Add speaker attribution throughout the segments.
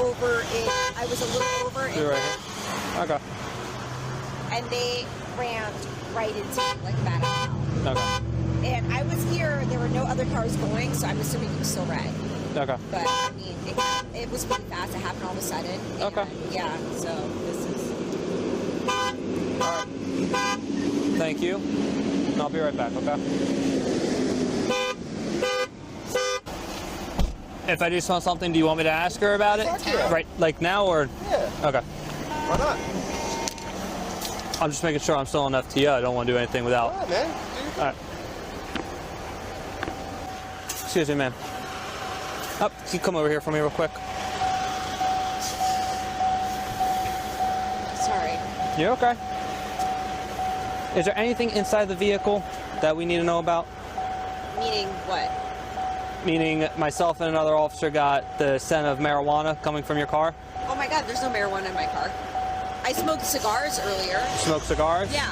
Speaker 1: I was a little over in
Speaker 2: You're right here. Okay.
Speaker 1: and they ran right into me like that.
Speaker 2: Okay.
Speaker 1: And I was here, there were no other cars going, so I'm assuming it was still red.
Speaker 2: Okay.
Speaker 1: But I mean, it was really fast. It happened all of a sudden. And,
Speaker 2: Okay.
Speaker 1: yeah, so this is.
Speaker 2: All right. Thank you. I'll be right back, okay? If I do smell something, do you want me to ask her about it?
Speaker 3: Yeah.
Speaker 2: Right, like now or?
Speaker 3: Yeah.
Speaker 2: Okay.
Speaker 3: Why not?
Speaker 2: I'm just making sure I'm still on FTO. I don't want to do anything without.
Speaker 3: All right, man.
Speaker 2: All right. Excuse me, ma'am. Oh, can you come over here for me real quick?
Speaker 1: Sorry.
Speaker 2: You're okay. Is there anything inside the vehicle that we need to know about?
Speaker 1: Meaning what?
Speaker 2: Meaning myself and another officer got the scent of marijuana coming from your car.
Speaker 1: Oh my God, there's no marijuana in my car. I smoked cigars earlier.
Speaker 2: Smoke cigars?
Speaker 1: Yeah,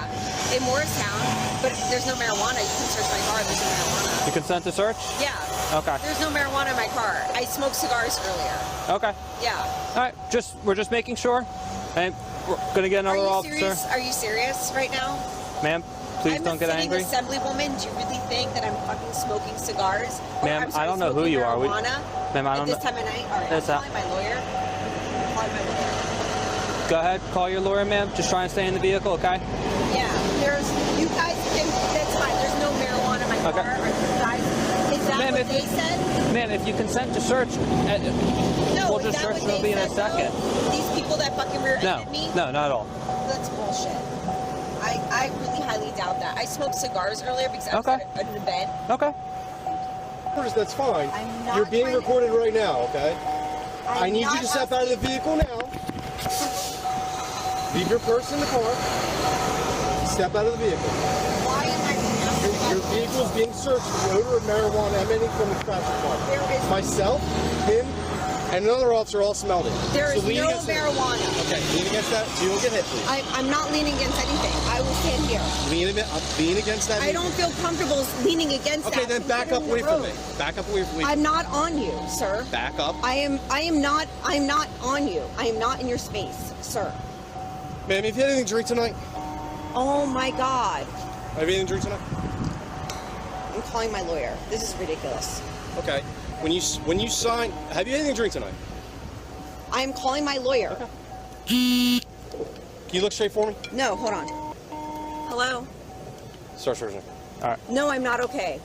Speaker 1: in Morristown, but there's no marijuana. You can search my car. There's no marijuana.
Speaker 2: You consent to search?
Speaker 1: Yeah.
Speaker 2: Okay.
Speaker 1: There's no marijuana in my car. I smoked cigars earlier.
Speaker 2: Okay.
Speaker 1: Yeah.
Speaker 2: All right. We're just making sure. And we're gonna get another officer.
Speaker 1: Serious? Are you serious right now?
Speaker 2: Ma'am, please don't get angry.
Speaker 1: I'm a sitting assemblywoman. Do you really think that I'm fucking smoking cigars?
Speaker 2: Ma'am, I don't know who you are. Ma'am, I don't know.
Speaker 1: At this time of night? All right, I'm calling my lawyer. I'm calling my lawyer.
Speaker 2: Go ahead, call your lawyer, ma'am. Just try and stay in the vehicle, okay?
Speaker 1: Yeah, you guys can, that's fine. There's no marijuana in my car. Are you guys, is that what they said?
Speaker 2: Ma'am, if you consent to search,
Speaker 1: No,
Speaker 2: we'll just search and it'll be in a second.
Speaker 1: These people that fucking rear-ended me?
Speaker 2: No, not at all.
Speaker 1: That's bullshit. I really highly doubt that. I smoked cigars earlier because I was at an event.
Speaker 2: Okay.
Speaker 3: That's fine.
Speaker 1: I'm not
Speaker 3: You're being
Speaker 1: trying to-
Speaker 3: recorded right now, okay? I need
Speaker 1: not
Speaker 3: you to step out of the vehicle now. Leave your purse in the car. Step out of the vehicle.
Speaker 1: Why am I being asked
Speaker 3: Your
Speaker 1: about
Speaker 3: vehicle is being searched for the odor of marijuana emanating from the traffic car.
Speaker 1: There is
Speaker 3: Myself, him, and another officer all smelled it.
Speaker 1: There is
Speaker 3: So lean
Speaker 1: no
Speaker 3: against that.
Speaker 1: marijuana.
Speaker 3: Okay, lean against that so you don't get hit, please.
Speaker 1: I'm not leaning against anything. I will stand here.
Speaker 3: Lean against that.
Speaker 1: I don't feel comfortable leaning against that.
Speaker 3: Okay, then back up away
Speaker 1: considering
Speaker 3: from
Speaker 1: the
Speaker 3: me.
Speaker 1: road.
Speaker 3: Back up away from me.
Speaker 1: I'm not on you, sir.
Speaker 3: Back up.
Speaker 1: I'm not on you. I am not in your space, sir.
Speaker 3: Ma'am, have you had anything to drink tonight?
Speaker 1: Oh my God.
Speaker 3: Have you had anything to drink tonight?
Speaker 1: I'm calling my lawyer. This is ridiculous.
Speaker 3: Okay. When you sign, have you had anything to drink tonight?
Speaker 1: I'm calling my lawyer.
Speaker 3: Okay. Can you look straight for me?
Speaker 1: No, hold on. Hello?
Speaker 3: Start searching.
Speaker 2: All right.
Speaker 1: No, I'm not okay.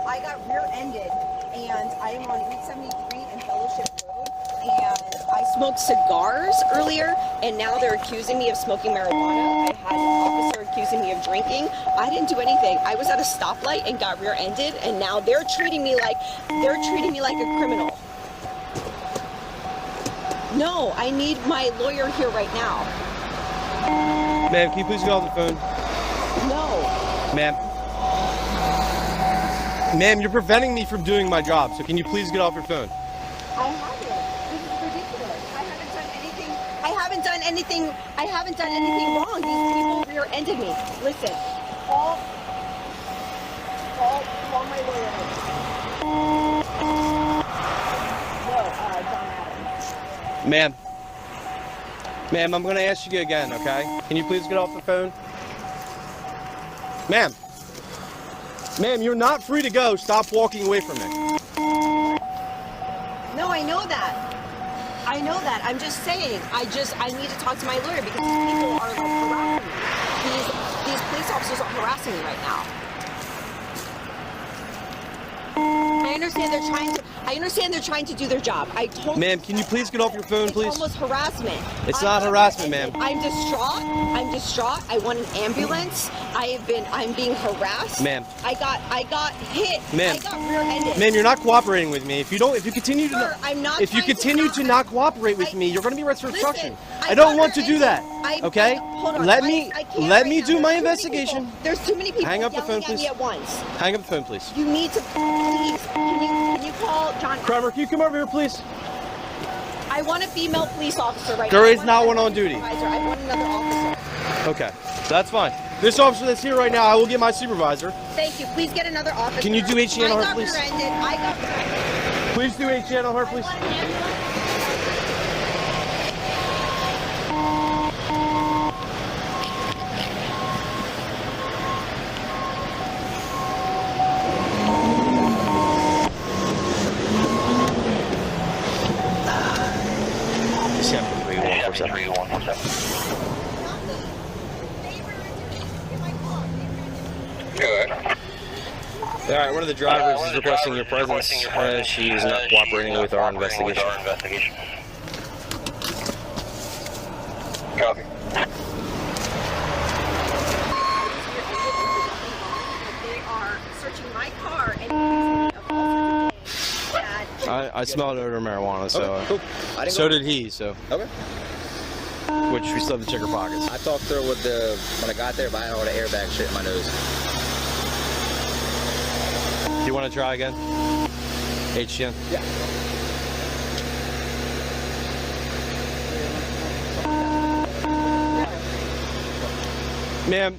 Speaker 1: I got rear-ended, and I am on Route 73 and Fellowship Road, and I smoked cigars earlier, and now they're accusing me of smoking marijuana. I had an officer accusing me of drinking. I didn't do anything. I was at a stoplight and got rear-ended, and now they're treating me like a criminal. No, I need my lawyer here right now.
Speaker 3: Ma'am, can you please get off the phone?
Speaker 1: No.
Speaker 3: Ma'am. Ma'am, you're preventing me from doing my job, so can you please get off your phone?
Speaker 1: I haven't. This is ridiculous. I haven't done anything wrong. These people rear-ended me. Listen, call my lawyer. No, John Adams.
Speaker 3: Ma'am. Ma'am, I'm going to ask you again, okay? Can you please get off the phone? Ma'am. Ma'am, you're not free to go. Stop walking away from me.
Speaker 1: No, I know that. I know that. I'm just saying. I need to talk to my lawyer because these people are like harassing me. These police officers are harassing me right now. I understand they're trying to do their job. I totally.
Speaker 3: Ma'am, can you please get off your phone, please?
Speaker 1: It's almost harassment.
Speaker 3: It's not harassment, ma'am.
Speaker 1: I'm distraught. I want an ambulance. I'm being harassed.
Speaker 3: Ma'am.
Speaker 1: I got hit.
Speaker 3: Ma'am.
Speaker 1: I got rear-ended.
Speaker 3: Ma'am, you're not cooperating with me. If you continue to
Speaker 1: Sir, I'm not
Speaker 3: if you
Speaker 1: trying to
Speaker 3: continue
Speaker 1: not-
Speaker 3: to not cooperate with me, you're going to be arrested for
Speaker 1: Listen,
Speaker 3: obstruction.
Speaker 1: I
Speaker 3: I don't
Speaker 1: got
Speaker 3: want to do that.
Speaker 1: rear-ended.
Speaker 3: Okay?
Speaker 1: Hold on.
Speaker 3: Let
Speaker 1: I
Speaker 3: me
Speaker 1: can't
Speaker 3: let
Speaker 1: right
Speaker 3: me
Speaker 1: now.
Speaker 3: do my
Speaker 1: There's too many
Speaker 3: investigation.
Speaker 1: people. There's too many people
Speaker 3: Hang up the
Speaker 1: yelling
Speaker 3: phone,
Speaker 1: at me
Speaker 3: please.
Speaker 1: at once.
Speaker 3: Hang up the phone, please.
Speaker 1: You need to please. Can you call John?
Speaker 3: Kramer, can you come over here, please?
Speaker 1: I want a female police officer right
Speaker 3: There
Speaker 1: now.
Speaker 3: is not one on duty.
Speaker 1: I want another officer.
Speaker 3: Okay, that's fine. This officer that's here right now, I will get my supervisor.
Speaker 1: Thank you. Please get another officer.
Speaker 3: Can you do HE on her, please?
Speaker 1: I got rear-ended.
Speaker 3: Please do HE on her, please.
Speaker 1: I want an ambulance.
Speaker 3: All right, one of the drivers is requesting your presence. She is not cooperating with our investigation.
Speaker 4: Copy.
Speaker 1: They are searching my car and accusing me of all sorts of things that
Speaker 3: I smelled odor of marijuana, so
Speaker 5: Okay, cool. I didn't
Speaker 3: so
Speaker 5: go-
Speaker 3: did he. So
Speaker 5: Okay.
Speaker 3: which we still have to check our pockets.
Speaker 5: I talked through with when I got there, but I had all the airbag shit in my nose.
Speaker 3: Do you want to try again? HGN?
Speaker 5: Yeah.
Speaker 3: Ma'am,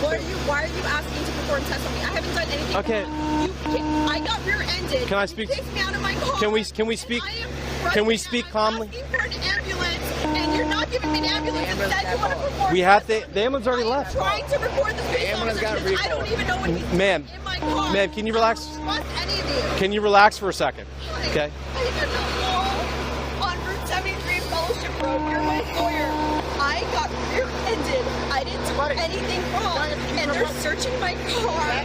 Speaker 1: why are you asking to perform tests on me? I haven't done anything
Speaker 3: Okay.
Speaker 1: wrong. I got rear-ended.
Speaker 3: Can I
Speaker 1: You
Speaker 3: speak-
Speaker 1: kicked me out of my car.
Speaker 3: can we speak?
Speaker 1: And I am
Speaker 3: Can we
Speaker 1: frustrated.
Speaker 3: speak
Speaker 1: I'm
Speaker 3: calmly?
Speaker 1: asking for an ambulance, and you're not giving me an ambulance. Instead, you want to perform
Speaker 3: We have
Speaker 1: tests
Speaker 3: the ambulance already
Speaker 1: on me.
Speaker 3: left.
Speaker 1: I'm trying to record this police
Speaker 5: ambulance
Speaker 1: officer
Speaker 5: got a
Speaker 1: because I
Speaker 5: recall.
Speaker 1: don't even know what he's doing
Speaker 3: Ma'am.
Speaker 1: in my car.
Speaker 3: Ma'am, can you relax?
Speaker 1: I don't trust any of you.
Speaker 3: Can you relax for a second? Okay.
Speaker 1: I live in a law on Route 73 Fellowship Road. You're my lawyer. I got rear-ended. I didn't do anything wrong. And they're searching my car.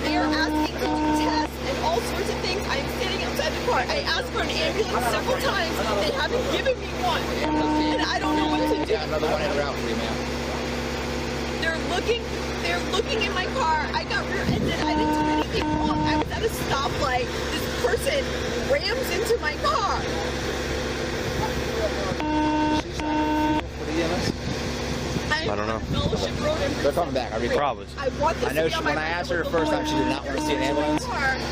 Speaker 1: They're asking to do tests and all sorts of things. I'm sitting outside the car. I asked for an ambulance several times. They haven't given me one. And I don't know what to do.
Speaker 5: Yeah, another one in route for you, ma'am.
Speaker 1: They're looking in my car. I got rear-ended. I didn't do anything wrong. I was at a stoplight. This person rams into my car.
Speaker 3: I don't know.
Speaker 1: Fellowship Road and
Speaker 5: They're coming back. I recall.
Speaker 3: Probably.
Speaker 1: I want this
Speaker 5: I know
Speaker 1: to be on my
Speaker 5: when I asked her
Speaker 1: record
Speaker 5: the
Speaker 1: with
Speaker 5: first time, she did not want to see an ambulance.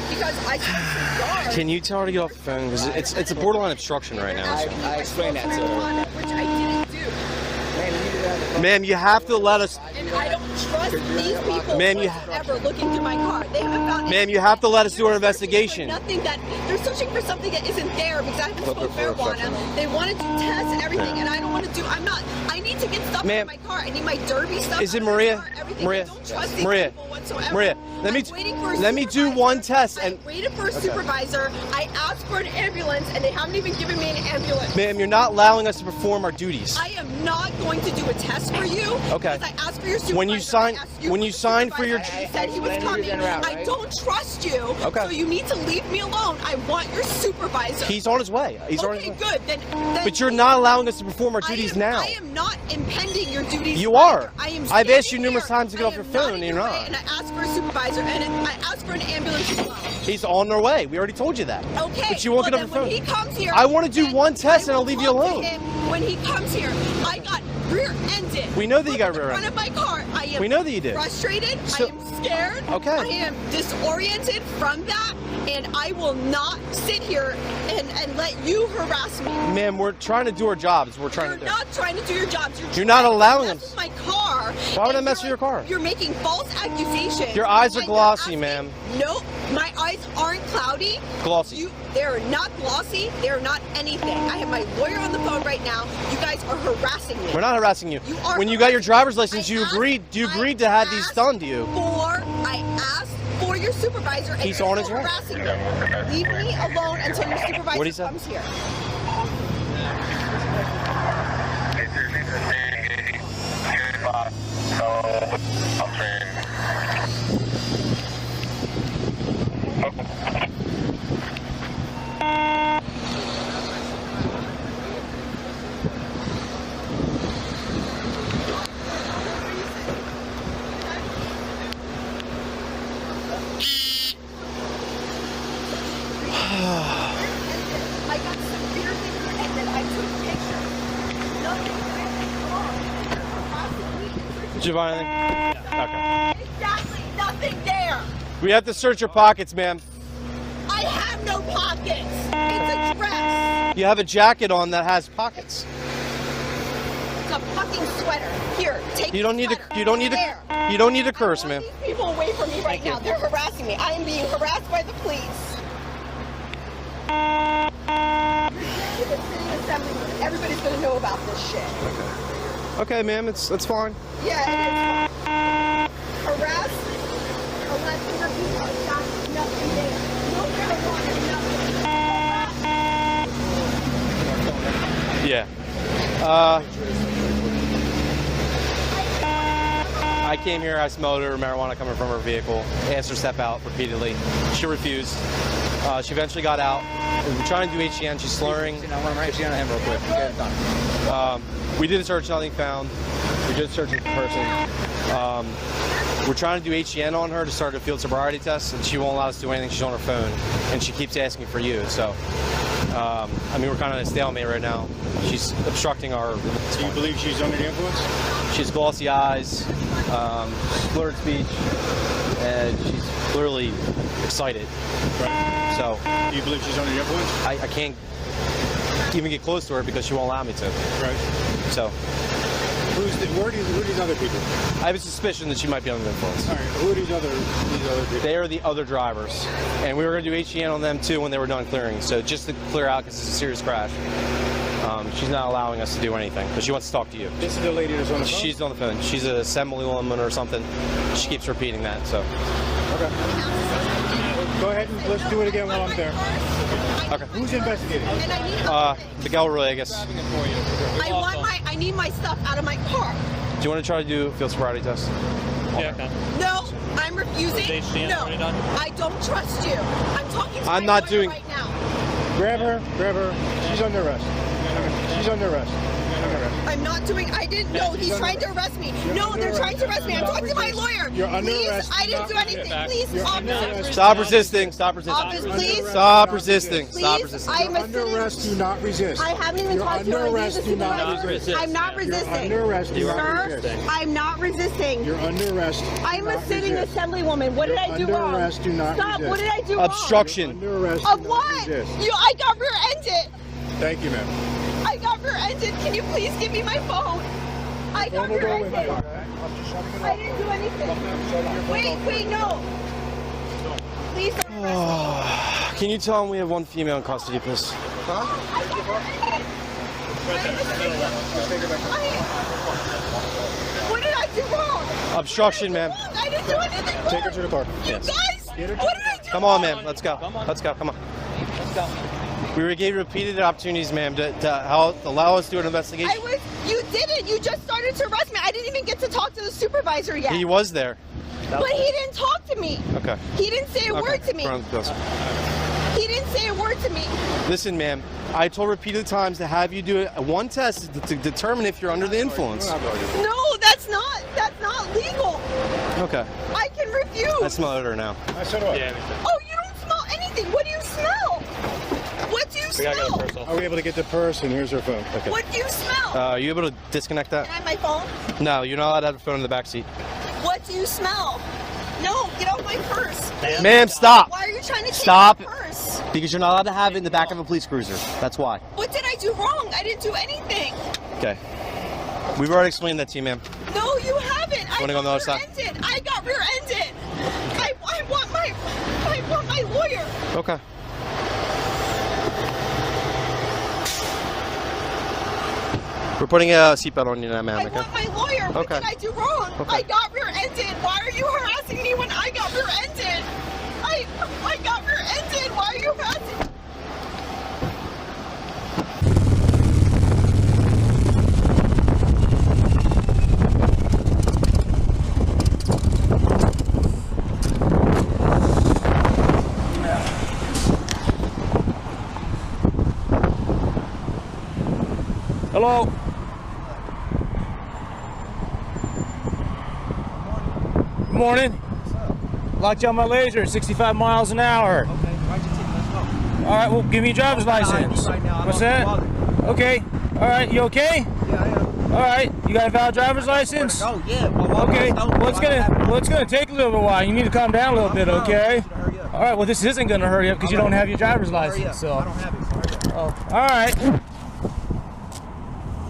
Speaker 1: Because I smoked cigars.
Speaker 3: Can you tell her to get off the phone? Because it's a borderline obstruction right now.
Speaker 5: I explained that to her.
Speaker 1: Which I didn't do.
Speaker 3: Ma'am, you have to let us.
Speaker 1: And I don't trust these people
Speaker 3: Ma'am, you
Speaker 1: ever looking through my car. They haven't found
Speaker 3: Ma'am, you have to let us do our
Speaker 1: They're searching for
Speaker 3: investigation.
Speaker 1: Nothing that they're searching for something that isn't there because I haven't
Speaker 5: Look
Speaker 1: smoked
Speaker 5: for a
Speaker 1: marijuana.
Speaker 5: professional.
Speaker 1: They want to do tests and everything, and I don't want to do. I need to get stuff
Speaker 3: Ma'am,
Speaker 1: out of my car. I need my derby stuff.
Speaker 3: is it
Speaker 1: out of my
Speaker 3: Maria?
Speaker 1: car, everything.
Speaker 3: Maria?
Speaker 1: I don't trust these
Speaker 3: Maria?
Speaker 1: people whatsoever.
Speaker 3: Maria, let me
Speaker 1: I'm waiting for a
Speaker 3: let me do
Speaker 1: supervisor.
Speaker 3: one test and
Speaker 1: I waited for a supervisor. I asked for an ambulance, and they haven't even given me an ambulance.
Speaker 3: ma'am, you're not allowing us to perform our duties.
Speaker 1: I am not going to do a test for you.
Speaker 3: Okay.
Speaker 1: Because I asked for your supervisor.
Speaker 3: When you sign-
Speaker 1: I asked
Speaker 3: when you sign for your-
Speaker 1: supervisor, he said he was coming. I don't trust you.
Speaker 3: Okay.
Speaker 1: So you need to leave me alone. I want your supervisor.
Speaker 3: He's on his way. He's on his
Speaker 1: okay,
Speaker 3: way.
Speaker 1: good. Then
Speaker 3: But you're not allowing us to perform our
Speaker 1: I
Speaker 3: duties
Speaker 1: am-
Speaker 3: now.
Speaker 1: I am not impending your duties.
Speaker 3: You are.
Speaker 1: either. I am.
Speaker 3: I've asked you
Speaker 1: standing
Speaker 3: numerous
Speaker 1: here.
Speaker 3: times to get
Speaker 1: I
Speaker 3: off your
Speaker 1: am
Speaker 3: phone,
Speaker 1: in
Speaker 3: and you're
Speaker 1: your way,
Speaker 3: not.
Speaker 1: And I asked for a supervisor, and I asked for an ambulance as well.
Speaker 3: He's on their way. We already told you that.
Speaker 1: Okay.
Speaker 3: But you won't
Speaker 1: well,
Speaker 3: get off
Speaker 1: then
Speaker 3: your phone.
Speaker 1: When he comes here,
Speaker 3: I wanna do
Speaker 1: then
Speaker 3: one test and
Speaker 1: I
Speaker 3: I'll
Speaker 1: will
Speaker 3: leave you
Speaker 1: talk to
Speaker 3: alone.
Speaker 1: him when he comes here, I got rear-ended.
Speaker 3: We know that you got
Speaker 1: Look at the front of my car. I am
Speaker 3: We know that you did.
Speaker 1: frustrated.
Speaker 3: So-
Speaker 1: I am scared.
Speaker 3: Okay.
Speaker 1: I am disoriented from that, and I will not sit here and let you harass me.
Speaker 3: Ma'am, we're trying to do our jobs. We're trying
Speaker 1: You're
Speaker 3: to do.
Speaker 1: not trying to do your jobs.
Speaker 3: You're not
Speaker 1: trying to
Speaker 3: allowing
Speaker 1: mess
Speaker 3: them.
Speaker 1: with my car.
Speaker 3: Why would I
Speaker 1: and
Speaker 3: mess with
Speaker 1: you're
Speaker 3: your car?
Speaker 1: You're making false accusations.
Speaker 3: Your eyes are
Speaker 1: and you're
Speaker 3: glossy,
Speaker 1: asking-
Speaker 3: ma'am.
Speaker 1: No, my eyes aren't cloudy.
Speaker 3: Glossy.
Speaker 1: They're not glossy. They're not anything. I have my lawyer on the phone right now. You guys are harassing me.
Speaker 3: We're not harassing you.
Speaker 1: You are
Speaker 3: When you got your
Speaker 1: harassing
Speaker 3: driver's
Speaker 1: me.
Speaker 3: license,
Speaker 1: I
Speaker 3: you
Speaker 1: asked-
Speaker 3: agreed. You
Speaker 1: I
Speaker 3: agreed to have these
Speaker 1: asked
Speaker 3: done to you.
Speaker 1: I asked for your supervisor, and
Speaker 3: He's
Speaker 1: you're
Speaker 3: on his
Speaker 1: still
Speaker 3: way.
Speaker 1: harassing me. Leave me alone until your supervisor
Speaker 3: What'd he say?
Speaker 1: comes here. I got severely rear-ended. I took pictures. Nothing wrong. Harassing me.
Speaker 3: Did you find anything? Okay.
Speaker 1: Exactly, nothing there.
Speaker 3: We have to search your pockets, ma'am.
Speaker 1: I have no pockets. It's a dress.
Speaker 3: You have a jacket on that has pockets.
Speaker 1: It's a fucking sweater. Here, take
Speaker 3: You don't
Speaker 1: the
Speaker 3: need to.
Speaker 1: sweater.
Speaker 3: You don't need to.
Speaker 1: There.
Speaker 3: You don't need to
Speaker 1: I
Speaker 3: curse,
Speaker 1: want
Speaker 3: ma'am.
Speaker 1: these people away from me right now. They're harassing me. I am being harassed by the police. Everybody's gonna know about this shit.
Speaker 3: Okay, ma'am. That's fine.
Speaker 1: Yeah, it is. Harass, arresting her people. It's got nothing there. No marijuana, nothing.
Speaker 3: Yeah.
Speaker 4: I came here, I smelled her marijuana coming from her vehicle, asked her to step out repeatedly. She refused. She eventually got out. We were trying to do HEN, she's slurring.
Speaker 5: I'm right here on him real quick. Get it done.
Speaker 4: We did a search, nothing found. We did search the person. We're trying to do HEN on her to start a field sobriety test, and she won't allow us to do anything. She's on her phone, and she keeps asking for you. So, I mean, we're kind of in a stalemate right now. She's obstructing our.
Speaker 6: Do you believe she's under the influence?
Speaker 4: She has glossy eyes, slurred speech, and she's clearly excited.
Speaker 6: Right.
Speaker 4: So,
Speaker 6: do you believe she's under the influence?
Speaker 4: I can't even get close to her because she won't allow me to.
Speaker 6: Right.
Speaker 4: So.
Speaker 6: Who are these other people?
Speaker 4: I have a suspicion that she might be under the influence.
Speaker 6: All right. Who are these other people?
Speaker 4: They are the other drivers, and we were going to do HEN on them too when they were done clearing. So just to clear out, because it's a serious crash. She's not allowing us to do anything, but she wants to talk to you.
Speaker 6: This is the lady that's on the phone?
Speaker 4: She's on the phone. She's an assemblywoman or something. She keeps repeating that. So.
Speaker 6: Okay. Go ahead and let's do it again while I'm there.
Speaker 4: Okay.
Speaker 6: Who's investigating?
Speaker 4: Miguel Roy, I guess.
Speaker 1: I need my stuff out of my car.
Speaker 4: Do you want to try to do a field sobriety test?
Speaker 7: Yeah, okay.
Speaker 1: No, I'm refusing. No, I don't trust you. I'm talking to
Speaker 4: I'm
Speaker 1: my
Speaker 4: not
Speaker 1: lawyer
Speaker 4: doing-
Speaker 1: right now.
Speaker 6: Grab her. She's under arrest. She's under arrest.
Speaker 1: I'm not doing. I didn't know. He's trying to arrest me. No, they're trying to arrest me. I'm talking to my lawyer.
Speaker 6: You're under
Speaker 1: Please,
Speaker 6: arrest.
Speaker 1: I didn't do anything. Please, officer.
Speaker 4: Stop resisting. Stop resisting.
Speaker 1: Officer, please.
Speaker 4: Stop resisting. Stop
Speaker 1: Please,
Speaker 4: resisting.
Speaker 1: I'm
Speaker 6: You're under arrest. Do not resist.
Speaker 1: I haven't even
Speaker 6: You're
Speaker 1: talked to
Speaker 6: under
Speaker 1: her.
Speaker 6: arrest. Do not resist.
Speaker 1: I'm not resisting.
Speaker 6: You're under arrest. Do not
Speaker 1: Sir,
Speaker 6: resist.
Speaker 1: I'm not resisting.
Speaker 6: You're under arrest.
Speaker 1: I'm
Speaker 6: Do
Speaker 1: a
Speaker 6: not
Speaker 1: sitting
Speaker 6: resist.
Speaker 1: assemblywoman. What did I do
Speaker 6: Under
Speaker 1: wrong?
Speaker 6: arrest. Do not
Speaker 1: Stop.
Speaker 6: resist.
Speaker 1: What did I do wrong?
Speaker 4: Obstruction.
Speaker 6: Under arrest.
Speaker 1: Of
Speaker 6: Do not
Speaker 1: what?
Speaker 6: resist.
Speaker 1: I got rear-ended.
Speaker 6: Thank you, ma'am.
Speaker 1: I got rear-ended. Can you please give me my phone? I got
Speaker 6: Phone will go with
Speaker 1: rear-ended.
Speaker 6: you. I'm just shutting it
Speaker 1: I
Speaker 6: off.
Speaker 1: didn't do anything. Wait, no. Please don't arrest me.
Speaker 4: Can you tell him we have one female in custody, please?
Speaker 1: What did I do wrong?
Speaker 4: Obstruction, ma'am.
Speaker 1: I didn't do anything wrong.
Speaker 6: Take her to the car.
Speaker 1: You guys, what did I do
Speaker 4: Come on,
Speaker 1: wrong?
Speaker 4: ma'am. Let's go. Let's go. Come on. Let's go. We gave you repeated opportunities, ma'am, to allow us to do an investigation.
Speaker 1: You didn't. You just started to arrest me. I didn't even get to talk to the supervisor yet.
Speaker 4: He was there.
Speaker 1: But he didn't talk to me.
Speaker 4: Okay.
Speaker 1: He didn't say a word to me. He didn't say a word to me.
Speaker 4: Listen, ma'am, I told repeated times to have you do one test to determine if you're under the influence.
Speaker 1: No, that's not legal.
Speaker 4: Okay.
Speaker 1: I can refuse.
Speaker 4: I smell odor now.
Speaker 6: I said what?
Speaker 1: Oh, you don't smell anything. What do you smell? What do you smell?
Speaker 6: Are we able to get the purse? And here's her phone.
Speaker 4: Okay.
Speaker 1: What do you smell?
Speaker 4: Are you able to disconnect that?
Speaker 1: Can I have my phone?
Speaker 4: No, you're not allowed to have a phone in the back seat.
Speaker 1: What do you smell? No, get off my purse.
Speaker 4: Ma'am, stop.
Speaker 1: Why are you trying to take
Speaker 4: Stop.
Speaker 1: my purse?
Speaker 4: Because you're not allowed to have it in the back of a police cruiser. That's why.
Speaker 1: What did I do wrong? I didn't do anything.
Speaker 4: Okay. We've already explained that to you, ma'am.
Speaker 1: No, you haven't. I
Speaker 4: Wanna go on the other side?
Speaker 1: rear-ended. I got rear-ended. I want my lawyer.
Speaker 4: Okay. We're putting a seatbelt on you now, ma'am.
Speaker 1: I
Speaker 4: Okay.
Speaker 1: want my lawyer. What
Speaker 4: Okay.
Speaker 1: did I do wrong?
Speaker 4: Okay.
Speaker 1: I got rear-ended. Why are you harassing me when I got rear-ended? I got rear-ended. Why are you harassing me?
Speaker 7: Hello. Good morning. Locked on my laser at 65 miles an hour.
Speaker 2: Okay, why'd you take my phone?
Speaker 7: All right, well, give me your driver's license.
Speaker 2: right now. I
Speaker 7: What's
Speaker 2: don't
Speaker 7: that?
Speaker 2: bother.
Speaker 7: Okay. All right, you okay?
Speaker 2: Yeah, I am.
Speaker 7: All right, you got a valid driver's license?
Speaker 2: Oh, yeah. Well,
Speaker 7: Okay. Well, it's gonna take a little while. You need to calm down a little bit, okay?
Speaker 2: Hurry up.
Speaker 7: All right. Well, this isn't gonna hurry up because you don't have your driver's
Speaker 2: Hurry up.
Speaker 7: license. So.
Speaker 2: I don't have it. So hurry up.
Speaker 7: Oh, all right.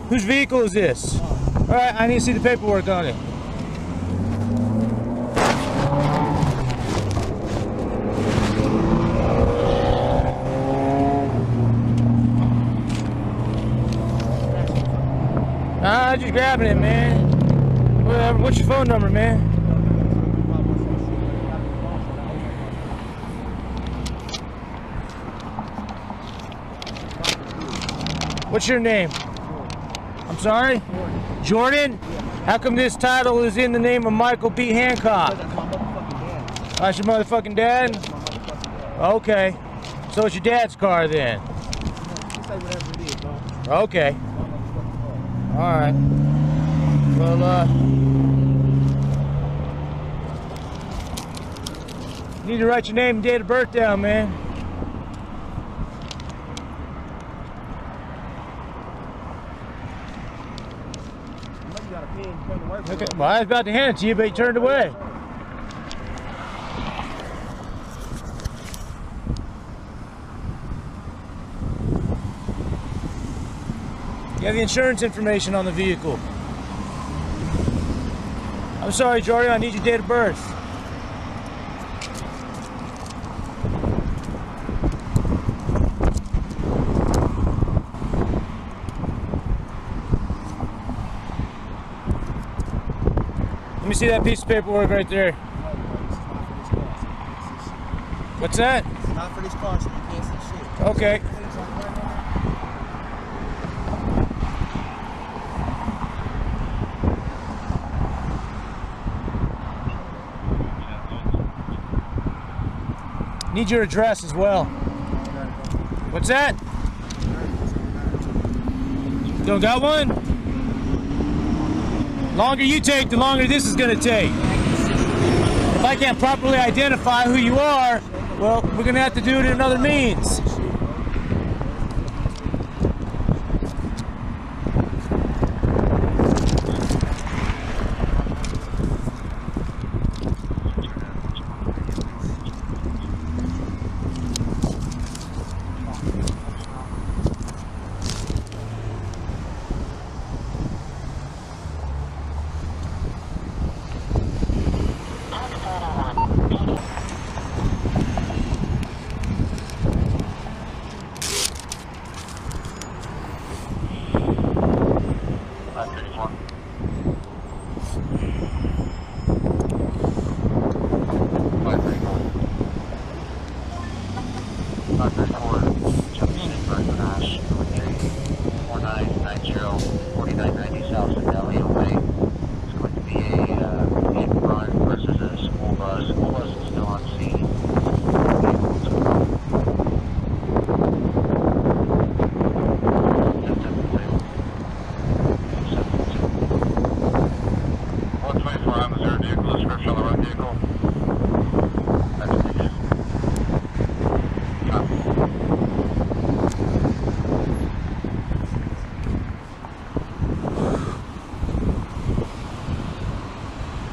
Speaker 7: Whose vehicle is this? All right, I need to see the paperwork on it. Nah, just grabbing it, man. Whatever. What's your phone number, man? What's your name? I'm sorry? Jordan? How come this title is in the name of Michael B. Hancock?
Speaker 6: That's my motherfucking dad.
Speaker 7: That's your motherfucking dad?
Speaker 6: That's my motherfucking dad.
Speaker 7: Okay. So it's your dad's car then?
Speaker 6: Just say whatever it is, bro.
Speaker 7: Okay.
Speaker 6: My motherfucking car.
Speaker 7: Alright. Well, you need to write your name and date of birth down, man.
Speaker 6: I know you got a pen. You came to work with
Speaker 7: Okay.
Speaker 6: it.
Speaker 7: Well, I was about to hand it to you, but you turned away. You have the insurance information on the vehicle. I'm sorry, Jordan, I need your date of birth. Let me see that piece of paperwork right there. What's that?
Speaker 6: It's not for this car, so you can't see shit.
Speaker 7: Okay. Need your address as well. What's that? Don't got one? Longer you take, the longer this is gonna take. If I can't properly identify who you are, well, we're gonna have to do it in other means.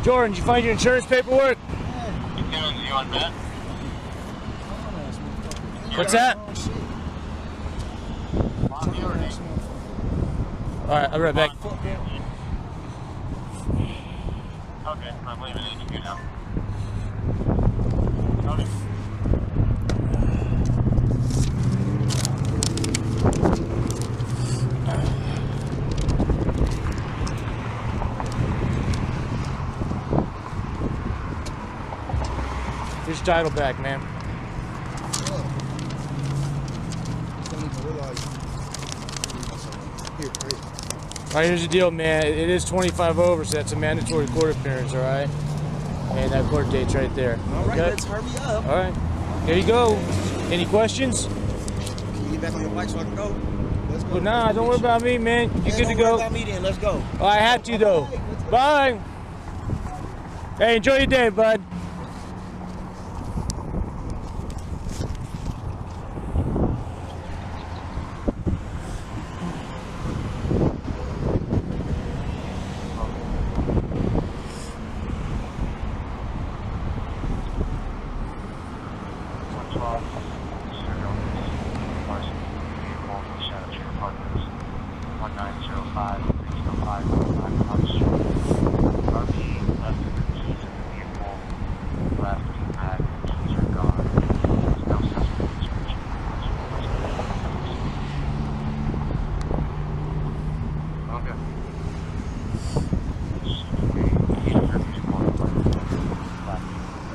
Speaker 7: Jordan, did you find your insurance paperwork?
Speaker 8: You on that?
Speaker 7: What's that? Alright, I'll be right back.
Speaker 8: Okay, I'm leaving HQ now. Okay.
Speaker 7: Here's your title back, man. Alright, here's the deal, man. It is 25 over, so that's a mandatory court appearance, alright? And that court date's right there.
Speaker 6: Alright,
Speaker 7: Okay?
Speaker 6: let's hurry up.
Speaker 7: Alright. There you go. Any questions?
Speaker 6: Can you get back on your bike so I can go? Let's go.
Speaker 7: Well, nah, don't worry about me, man. You're good to
Speaker 6: Don't
Speaker 7: go.
Speaker 6: worry about me then. Let's go.
Speaker 7: Oh, I have to, though. Bye. Hey, enjoy your day, bud.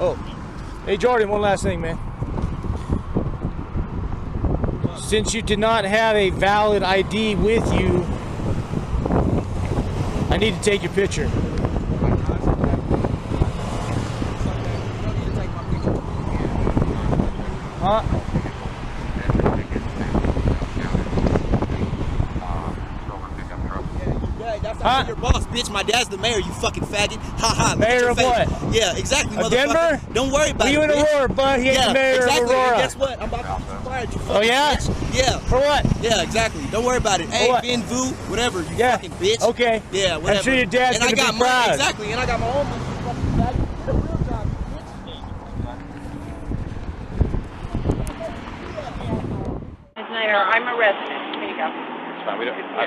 Speaker 7: Oh, hey Jordan, one last thing, man. Since you did not have a valid ID with you I need to take your picture. Huh?
Speaker 9: I'm your boss, bitch. My dad's the mayor, you fucking faggot. Ha ha.
Speaker 7: Mayor of what?
Speaker 9: Yeah, exactly,
Speaker 7: Of
Speaker 9: motherfucker.
Speaker 7: Denver?
Speaker 9: Don't worry about
Speaker 7: you
Speaker 9: it.
Speaker 7: in Aurora, bud. He ain't the mayor
Speaker 9: exactly.
Speaker 7: of Aurora.
Speaker 9: And guess what? I'm about to get you fired, you fucking
Speaker 7: yeah?
Speaker 9: bitch. Yeah.
Speaker 7: For what?
Speaker 9: Yeah, exactly. Don't worry about it. Hey,
Speaker 7: what?
Speaker 9: Vin Vu, whatever, you
Speaker 7: Yeah.
Speaker 9: fucking bitch.
Speaker 7: Okay.
Speaker 9: Yeah, whatever.
Speaker 7: I'm sure your dad's
Speaker 9: and I
Speaker 7: gonna
Speaker 9: got
Speaker 7: be
Speaker 9: my
Speaker 7: proud.
Speaker 9: exactly, and I got my own fucking faggot. It's a real job, bitch.
Speaker 10: I'm a resident. Here you go.
Speaker 3: It's fine.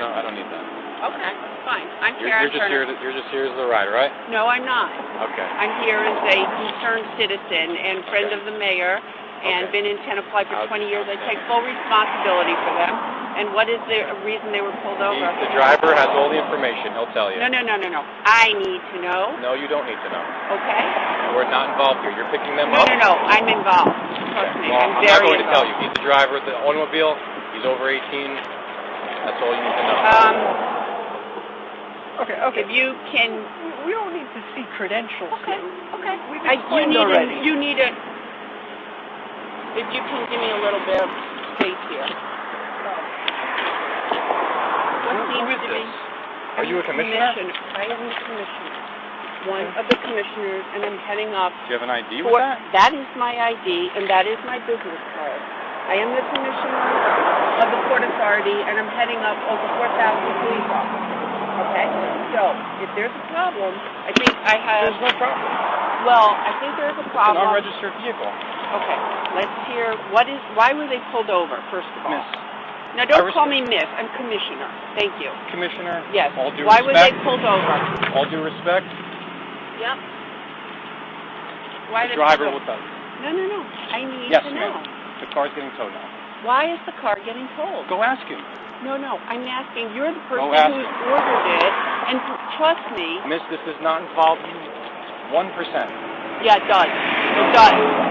Speaker 3: I don't need that.
Speaker 10: Okay, fine. I'm
Speaker 3: You're
Speaker 10: Karen
Speaker 3: just
Speaker 10: Turner.
Speaker 3: here. You're just here as the rider, right?
Speaker 10: No, I'm not.
Speaker 3: Okay.
Speaker 10: I'm here as a concerned citizen and friend of the mayor, and been in Tenafly for 20 years. I take full responsibility for them. And what is the reason they were pulled over?
Speaker 3: The driver has all the information. He'll tell you.
Speaker 10: No. I need to know.
Speaker 3: No, you don't need to know.
Speaker 10: Okay.
Speaker 3: We're not involved here. You're picking them up.
Speaker 10: No. I'm involved. Trust me.
Speaker 3: Well,
Speaker 10: I'm
Speaker 3: I'm not
Speaker 10: very
Speaker 3: going to tell
Speaker 10: involved.
Speaker 3: you. He's the driver of the automobile. He's over 18. That's all you need to know.
Speaker 10: Okay. If you can.
Speaker 11: We don't need to see credentials.
Speaker 10: Okay.
Speaker 11: We've explained already.
Speaker 10: You need a. If you can give me a little bit of space here.
Speaker 3: Who is this? Are you a commissioner?
Speaker 10: I am the commissioner. One of the commissioners, and I'm heading up.
Speaker 3: Do you have an ID with that?
Speaker 10: That is my ID, and that is my business card. I am the commissioner of the Port Authority, and I'm heading up over 4,000 police officers. Okay? So, if there's a problem, I think I have...
Speaker 3: There's no problem.
Speaker 10: Well, I think there's a problem.
Speaker 3: It's an unregistered vehicle.
Speaker 10: Okay, let's hear, why were they pulled over, first of all?
Speaker 3: Miss.
Speaker 10: Now, don't call me miss, I'm commissioner. Thank you.
Speaker 3: Commissioner?
Speaker 10: Yes.
Speaker 3: All due
Speaker 10: Why
Speaker 3: respect.
Speaker 10: were they pulled over?
Speaker 3: All due respect.
Speaker 10: Yep. Why
Speaker 3: The
Speaker 10: they
Speaker 3: driver
Speaker 10: pulled
Speaker 3: will tell you.
Speaker 10: over? No. I need
Speaker 3: Yes,
Speaker 10: to
Speaker 3: ma'am.
Speaker 10: know.
Speaker 3: The car's getting towed now.
Speaker 10: Why is the car getting towed?
Speaker 3: Go ask him.
Speaker 10: No. I'm asking. You're the person
Speaker 3: Go ask
Speaker 10: who's
Speaker 3: him.
Speaker 10: ordered it, and trust me.
Speaker 3: Miss, this does not involve you 1%.
Speaker 10: Yeah, it does.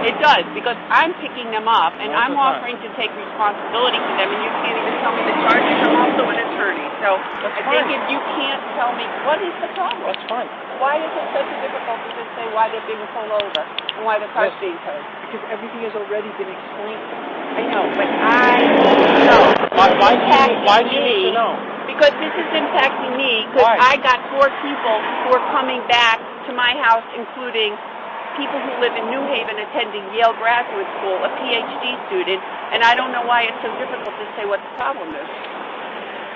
Speaker 10: It does, because I'm picking them up, and I'm offering to take responsibility for them, and you can't even tell me the charges. I'm also an attorney, so I think if you can't tell me, what is the problem?
Speaker 3: That's fine.
Speaker 10: Why is it such a difficulty to say why they're being pulled over and why the car's being towed?
Speaker 11: Because everything has already been explained.
Speaker 10: I know, but I know.
Speaker 3: Why do you need to know?
Speaker 10: Because this is impacting me, because I got 4 people who are coming back to my house, including people who live in New Haven attending Yale Graduate School, a PhD student, and I don't know why it's so difficult to say what the problem is.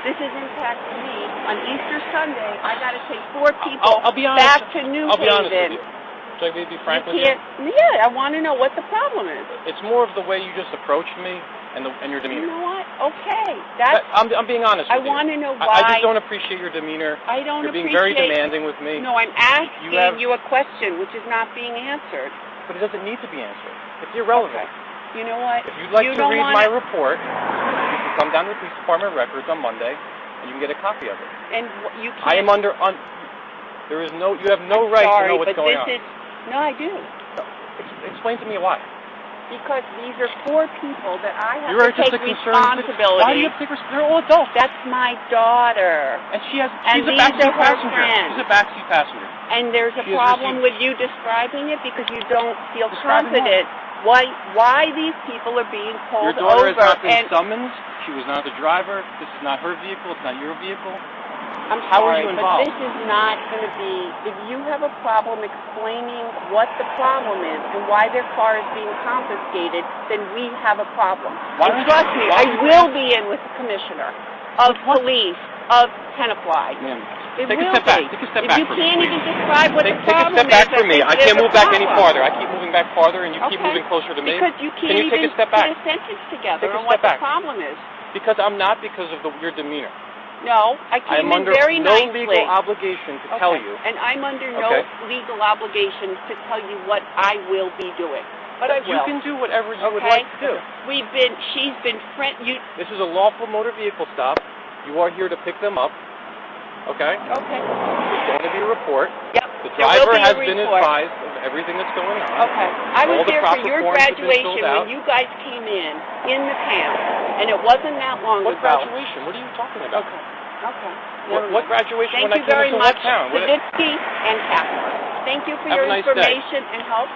Speaker 10: This is impacting me. On Easter Sunday, I got to take 4 people
Speaker 3: I'll be honest.
Speaker 10: back to New
Speaker 3: I'll be honest
Speaker 10: Haven.
Speaker 3: with you. Should I be frank with you?
Speaker 10: Yeah, I want to know what the problem is.
Speaker 3: It's more of the way you just approached me and your demeanor.
Speaker 10: You know what? Okay.
Speaker 3: I'm being honest with you.
Speaker 10: I want to know why.
Speaker 3: I just don't appreciate your demeanor.
Speaker 10: I don't
Speaker 3: You're being
Speaker 10: appreciate...
Speaker 3: very demanding with me.
Speaker 10: No, I'm asking you a question which is not being answered.
Speaker 3: But it doesn't need to be answered. It's irrelevant.
Speaker 10: Okay. You know what?
Speaker 3: If you'd like to read my report, you can come down to the police department records on Monday, and you can get a copy of it.
Speaker 10: And you can't...
Speaker 3: I am under... There is no... You have no right to know what's going on.
Speaker 10: No, I do.
Speaker 3: Explain to me why.
Speaker 10: Because these are 4 people that I have
Speaker 3: You're
Speaker 10: to
Speaker 3: just
Speaker 10: take
Speaker 3: a concerned
Speaker 10: responsibility.
Speaker 3: Why do you have to take responsibility? They're all adults.
Speaker 10: That's my daughter.
Speaker 3: And she's a
Speaker 10: these
Speaker 3: backseat
Speaker 10: are her
Speaker 3: passenger.
Speaker 10: friends.
Speaker 3: She's a backseat passenger.
Speaker 10: And there's a
Speaker 3: She has
Speaker 10: problem
Speaker 3: received-
Speaker 10: with you describing it because you don't feel
Speaker 3: Describing
Speaker 10: confident. Why these people are being pulled
Speaker 3: Your daughter
Speaker 10: over?
Speaker 3: has not been
Speaker 10: and
Speaker 3: summoned. She was not the driver. This is not her vehicle. It's not your vehicle.
Speaker 10: I'm
Speaker 3: How
Speaker 10: sorry,
Speaker 3: are you
Speaker 10: but
Speaker 3: involved?
Speaker 10: this is not going to be... If you have a problem explaining what the problem is and why their car is being confiscated, then we have a problem. And trust me, I will be in with the commissioner of police of Tenafly.
Speaker 3: Ma'am,
Speaker 10: It
Speaker 3: take
Speaker 10: will
Speaker 3: a step back.
Speaker 10: be.
Speaker 3: Take a step
Speaker 10: If
Speaker 3: back
Speaker 10: you
Speaker 3: for me,
Speaker 10: can't
Speaker 3: please.
Speaker 10: even describe what the
Speaker 3: Take a
Speaker 10: problem
Speaker 3: step back
Speaker 10: is,
Speaker 3: for me. I
Speaker 10: there's
Speaker 3: can't
Speaker 10: a
Speaker 3: move back any
Speaker 10: problem.
Speaker 3: farther. I keep moving back farther, and you keep moving closer to me.
Speaker 10: Because you can't
Speaker 3: Can you take
Speaker 10: even
Speaker 3: a step back?
Speaker 10: put a sentence together
Speaker 3: Take a
Speaker 10: on what
Speaker 3: step
Speaker 10: the
Speaker 3: back.
Speaker 10: problem is.
Speaker 3: Because I'm not because of your demeanor.
Speaker 10: No, I
Speaker 3: I
Speaker 10: came
Speaker 3: am
Speaker 10: in
Speaker 3: under
Speaker 10: very
Speaker 3: no
Speaker 10: nicely.
Speaker 3: legal obligation to tell you.
Speaker 10: And I'm under no legal obligation to tell you what I will be doing. But I will.
Speaker 3: You can do whatever you would like to do.
Speaker 10: She's been
Speaker 3: This is a lawful motor vehicle stop. You are here to pick them up. Okay?
Speaker 10: Okay.
Speaker 3: There's going to be a report.
Speaker 10: Yep.
Speaker 3: The driver has been advised of everything that's going on.
Speaker 10: Okay. I was
Speaker 3: All the
Speaker 10: there for
Speaker 3: proper
Speaker 10: your
Speaker 3: forms have been
Speaker 10: graduation
Speaker 3: filled out.
Speaker 10: when you guys came in the town. And it wasn't that long
Speaker 3: What
Speaker 10: ago.
Speaker 3: graduation? What are you talking about?
Speaker 10: Okay. Okay.
Speaker 8: What graduation
Speaker 10: Thank
Speaker 8: when I
Speaker 10: you
Speaker 8: came
Speaker 10: very
Speaker 8: into
Speaker 10: much,
Speaker 8: what town? What-
Speaker 10: Saditsky and Kaplan. Thank you for
Speaker 8: Have
Speaker 10: your
Speaker 8: a nice day.
Speaker 10: information and help.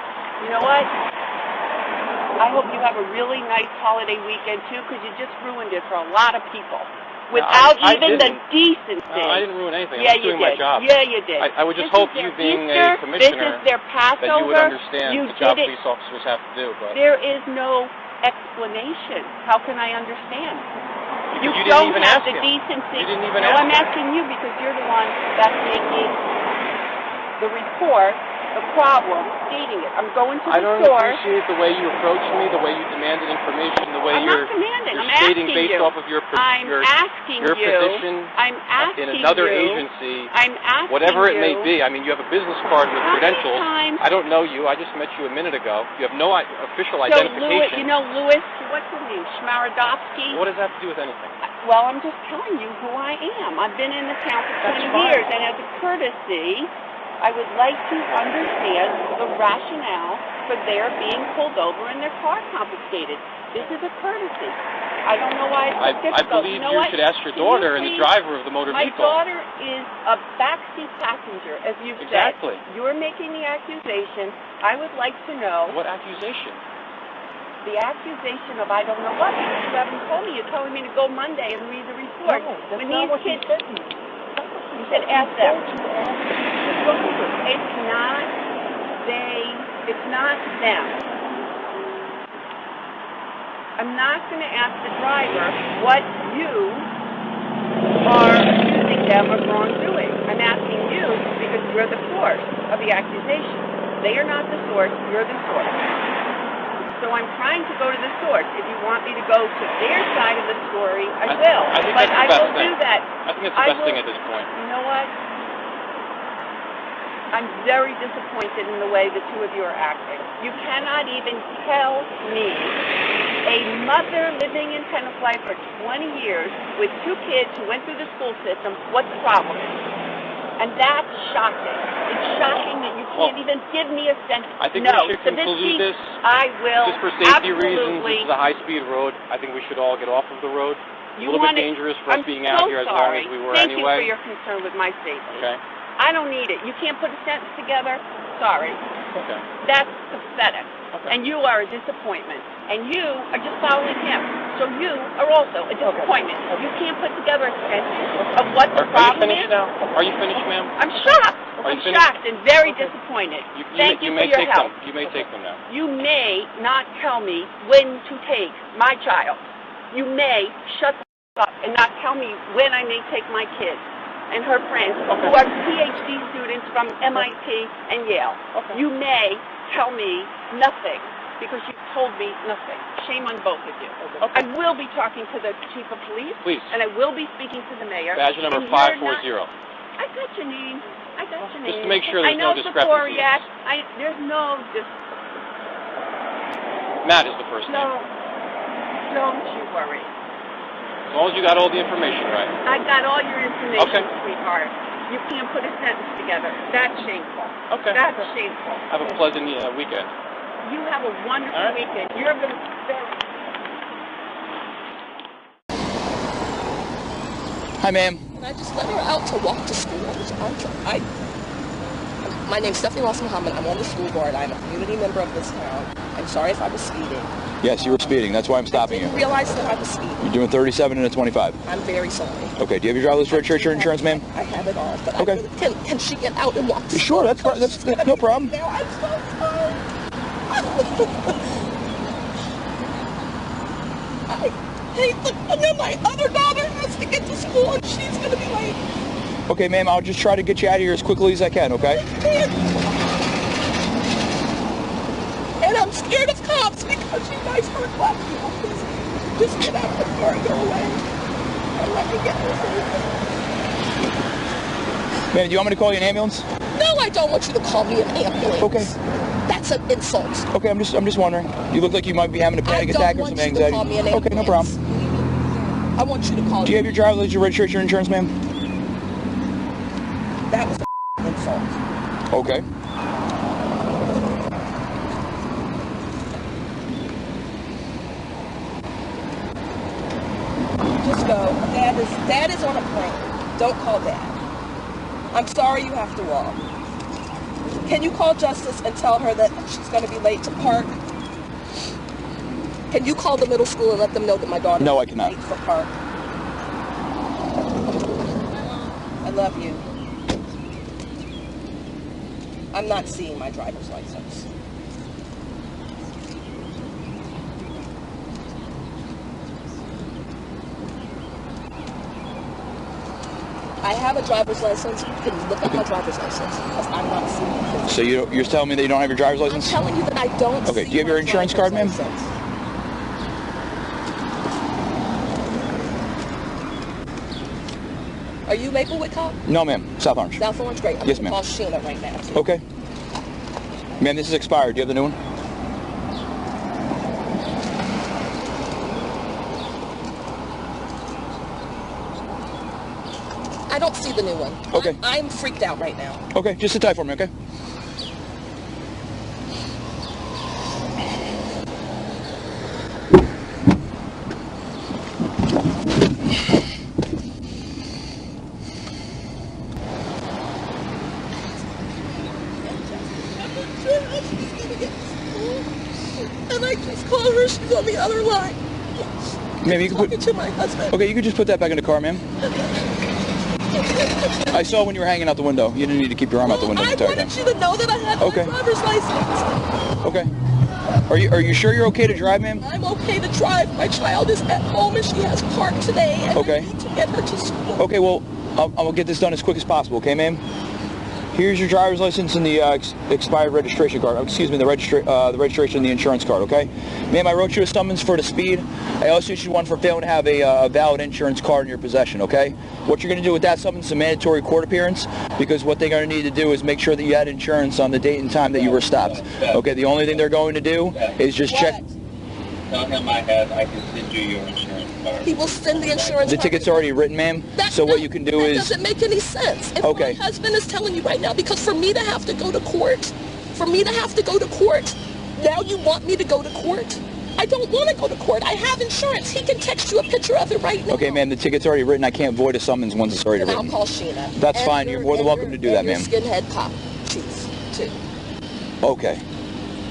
Speaker 10: You know what? I hope you have a really nice holiday weekend too, because you just ruined it for a lot of people. Without
Speaker 8: I
Speaker 10: even the
Speaker 8: didn't.
Speaker 10: decency.
Speaker 8: No, I didn't ruin anything.
Speaker 10: Yeah,
Speaker 8: I'm just
Speaker 10: you
Speaker 8: doing my
Speaker 10: did.
Speaker 8: job.
Speaker 10: Yeah, you did.
Speaker 8: I would just
Speaker 10: This
Speaker 8: hope
Speaker 10: is
Speaker 8: you,
Speaker 10: their
Speaker 8: being
Speaker 10: Easter,
Speaker 8: a commissioner,
Speaker 10: this is their Passover.
Speaker 8: that you would understand
Speaker 10: You
Speaker 8: the job
Speaker 10: did it.
Speaker 8: police officers have to do. But
Speaker 10: There is no explanation. How can I understand?
Speaker 8: you didn't
Speaker 10: don't
Speaker 8: even
Speaker 10: have
Speaker 8: ask
Speaker 10: the
Speaker 8: him.
Speaker 10: decency.
Speaker 8: You didn't even
Speaker 10: no,
Speaker 8: ask
Speaker 10: I'm
Speaker 8: him.
Speaker 10: asking you because you're the one that's making the report, the problem, stating it. I'm going to
Speaker 8: I
Speaker 10: the
Speaker 8: don't
Speaker 10: source.
Speaker 8: appreciate the way you approached me, the way you demanded information, the way
Speaker 10: I'm
Speaker 8: you're,
Speaker 10: not demanding.
Speaker 8: you're
Speaker 10: I'm
Speaker 8: stating
Speaker 10: asking
Speaker 8: based
Speaker 10: you.
Speaker 8: off of your
Speaker 10: I'm asking
Speaker 8: your
Speaker 10: you.
Speaker 8: position
Speaker 10: I'm asking
Speaker 8: in another
Speaker 10: you.
Speaker 8: agency,
Speaker 10: I'm asking
Speaker 8: whatever it may
Speaker 10: you.
Speaker 8: be. I mean, you have a business card with
Speaker 10: How many
Speaker 8: credentials.
Speaker 10: times-
Speaker 8: I don't know you. I just met you a minute ago. You have no official
Speaker 10: So
Speaker 8: identification.
Speaker 10: Louis, what's his name? Schmarodowski?
Speaker 8: What does that have to do with anything?
Speaker 10: Well, I'm just telling you who I am. I've been in the town for
Speaker 8: That's
Speaker 10: 20
Speaker 8: fine.
Speaker 10: years, and as a courtesy, I would like to understand the rationale for their being pulled over and their car confiscated. This is a courtesy. I don't know why it's so
Speaker 8: I
Speaker 10: difficult.
Speaker 8: believe
Speaker 10: You know
Speaker 8: you
Speaker 10: what?
Speaker 8: should ask your
Speaker 10: Can you
Speaker 8: daughter and the
Speaker 10: please-
Speaker 8: driver of the motor
Speaker 10: My
Speaker 8: vehicle.
Speaker 10: daughter is a backseat passenger, as you've
Speaker 8: Exactly.
Speaker 10: said. You're making the accusation. I would like to know
Speaker 8: What accusation?
Speaker 10: the accusation of I don't know what, because you haven't told me. You're telling me to go Monday and read the report.
Speaker 11: No, that's
Speaker 10: when
Speaker 11: not
Speaker 10: these
Speaker 11: what you
Speaker 10: kids,
Speaker 11: said to me.
Speaker 10: you said ask them.
Speaker 11: The driver.
Speaker 10: It's not it's not them. I'm not going to ask the driver what you are accusing them of wrongdoing. I'm asking you because you're the source of the accusation. They are not the source, you're the source. So I'm trying to go to the source. If you want me to go to their side of the story, I will.
Speaker 8: I think
Speaker 10: but
Speaker 8: that's the
Speaker 10: I
Speaker 8: best
Speaker 10: will
Speaker 8: thing.
Speaker 10: do that.
Speaker 8: I think that's the best thing at this point.
Speaker 10: You know what? I'm very disappointed in the way the two of you are acting. You cannot even tell me, a mother living in Tenafly for 20 years with two kids who went through the school system, what the problem is. And that's shocking. It's shocking that you can't even give me a sense.
Speaker 8: I think
Speaker 10: no,
Speaker 8: we should conclude this.
Speaker 10: I will.
Speaker 8: Just for safety
Speaker 10: absolutely.
Speaker 8: reasons, this is a high-speed road. I think we should all get off of the road. It's a little bit dangerous for us being out here as long as we were
Speaker 10: Thank
Speaker 8: anyway.
Speaker 10: you for your concern with my safety.
Speaker 8: Okay.
Speaker 10: I don't need it. You can't put a sentence together. Sorry.
Speaker 8: Okay.
Speaker 10: That's pathetic.
Speaker 8: Okay.
Speaker 10: And you are a disappointment. And you are just following him. So you are also a disappointment. You can't put together a sentence of what the problem
Speaker 8: Are you
Speaker 10: is.
Speaker 8: finished now? Are you finished, ma'am?
Speaker 10: I'm shocked.
Speaker 8: Are you
Speaker 10: I'm
Speaker 8: finished?
Speaker 10: shocked and very disappointed. Thank you for
Speaker 8: may
Speaker 10: your
Speaker 8: take
Speaker 10: help.
Speaker 8: them. You may take them now.
Speaker 10: You may not tell me when to take my child. You may shut the up and not tell me when I may take my kids and her friends who are PhD students from MIT and Yale. You may tell me nothing because you've told me nothing. Shame on both of you. I will be talking to the chief of police.
Speaker 8: Please.
Speaker 10: And I will be speaking to the mayor.
Speaker 8: Badge number
Speaker 10: And you're
Speaker 8: 540.
Speaker 10: not- I got your name. I got your name.
Speaker 8: Just to make sure there's
Speaker 10: I know
Speaker 8: no
Speaker 10: Zipori
Speaker 8: discrepancies.
Speaker 10: Act. There's no
Speaker 8: Matt is the first name.
Speaker 10: No, don't you worry.
Speaker 8: As long as you got all the information right.
Speaker 10: I got all your information,
Speaker 8: Okay.
Speaker 10: sweetheart. You can't put a sentence together. That's shameful.
Speaker 8: Okay.
Speaker 10: That's shameful.
Speaker 8: Have a pleasant weekend.
Speaker 10: You have a wonderful
Speaker 8: All right.
Speaker 10: weekend. You're going to...
Speaker 12: Hi, ma'am. Can I just let her out to walk to school? My name's Stephanie Ross Muhammad. I'm on the school board. I'm a community member of this town. I'm sorry if I was speeding.
Speaker 13: Yes, you were speeding. That's why I'm stopping you.
Speaker 12: I didn't realize that I was speeding.
Speaker 13: You're doing 37 and a 25.
Speaker 12: I'm very sorry.
Speaker 13: Okay, do you have your driver's registration or insurance, ma'am?
Speaker 12: I have it all, but
Speaker 13: Okay.
Speaker 12: Can she get out and walk to school?
Speaker 13: Sure, that's no problem.
Speaker 12: Now, I'm so sorry. I hate and then my other daughter has to get to school and she's going to be late.
Speaker 13: Okay, ma'am, I'll just try to get you out of here as quickly as I can, okay?
Speaker 12: And I'm scared of cops because you guys hurt black people. Just get out of the car and go away. And let me get this over.
Speaker 13: Ma'am, do you want me to call you an ambulance?
Speaker 12: No, I don't want you to call me an ambulance.
Speaker 13: Okay.
Speaker 12: That's an insult.
Speaker 13: Okay, I'm just wondering. You look like you might be having a panic attack or some anxiety.
Speaker 12: Call me an
Speaker 13: Okay, no problem.
Speaker 12: I want you to call
Speaker 13: Do you have your driver's license, registration, or insurance, ma'am?
Speaker 12: That was an insult.
Speaker 13: Okay.
Speaker 12: Just go. Dad is on a plane. Don't call Dad. I'm sorry you have to walk. Can you call Justice and tell her that she's going to be late to park? Can you call the middle school and let them know that my daughter
Speaker 13: No, I
Speaker 12: is
Speaker 13: cannot.
Speaker 12: late for park? I love you. I'm not seeing my driver's license. I have a driver's license. Can you look at my driver's license? Because I'm not seeing it.
Speaker 13: So you're telling me that you don't have your driver's license?
Speaker 12: I'm telling you that I don't.
Speaker 13: Okay,
Speaker 12: see
Speaker 13: do you have your
Speaker 12: my
Speaker 13: insurance card, ma'am?
Speaker 12: driver's license. Are you Maplewood cop?
Speaker 13: No, ma'am. South Orange.
Speaker 12: South Orange, great. I'm
Speaker 13: Yes,
Speaker 12: going to
Speaker 13: ma'am.
Speaker 12: call Sheena right now. Too.
Speaker 13: Okay. Ma'am, this is expired. Do you have the new one?
Speaker 12: I don't see the new one.
Speaker 13: Okay.
Speaker 12: I'm freaked out right now.
Speaker 13: Okay, just sit tight for me, okay?
Speaker 12: And I just called her. She's on the other line.
Speaker 13: Ma'am, you can put.
Speaker 12: Talking to my husband.
Speaker 13: Okay, you could just put that back in the car, ma'am. I saw when you were hanging out the window. You didn't need to keep your arm out the window the
Speaker 12: I
Speaker 13: entire
Speaker 12: wanted
Speaker 13: time.
Speaker 12: you to know that I had
Speaker 13: Okay.
Speaker 12: my driver's license.
Speaker 13: Okay. Are you sure you're okay to drive, ma'am?
Speaker 12: I'm okay to drive. My child is at home and she has parked today. And
Speaker 13: Okay.
Speaker 12: I need to get her to school.
Speaker 13: Okay, well, I'll get this done as quick as possible, okay, ma'am? Here's your driver's license and the expired registration card. Excuse me, the registration and the insurance card, okay? Ma'am, I wrote you a summons for the speed. I also issued one for failing to have a valid insurance card in your possession, okay? What you're going to do with that summons is a mandatory court appearance, because what they're going to need to do is make sure that you had insurance on the date and time that you were stopped. Okay, the only thing they're going to do is just check.
Speaker 14: Tell him I can send you your insurance card.
Speaker 12: He will send the insurance
Speaker 13: The
Speaker 12: card.
Speaker 13: ticket's already written, ma'am. So what you can do
Speaker 12: that
Speaker 13: is...
Speaker 12: doesn't make any sense. If
Speaker 13: Okay.
Speaker 12: my husband is telling you right now, because for me to have to go to court, now you want me to go to court? I don't want to go to court. I have insurance. He can text you a picture of it right now.
Speaker 13: Okay, ma'am, the ticket's already written. I can't void a summons once it's already
Speaker 12: And I'll
Speaker 13: written.
Speaker 12: call Sheena.
Speaker 13: That's
Speaker 12: And
Speaker 13: fine. You're more than welcome to do that,
Speaker 12: your
Speaker 13: ma'am.
Speaker 12: Skinhead cop chief, too.
Speaker 13: Okay.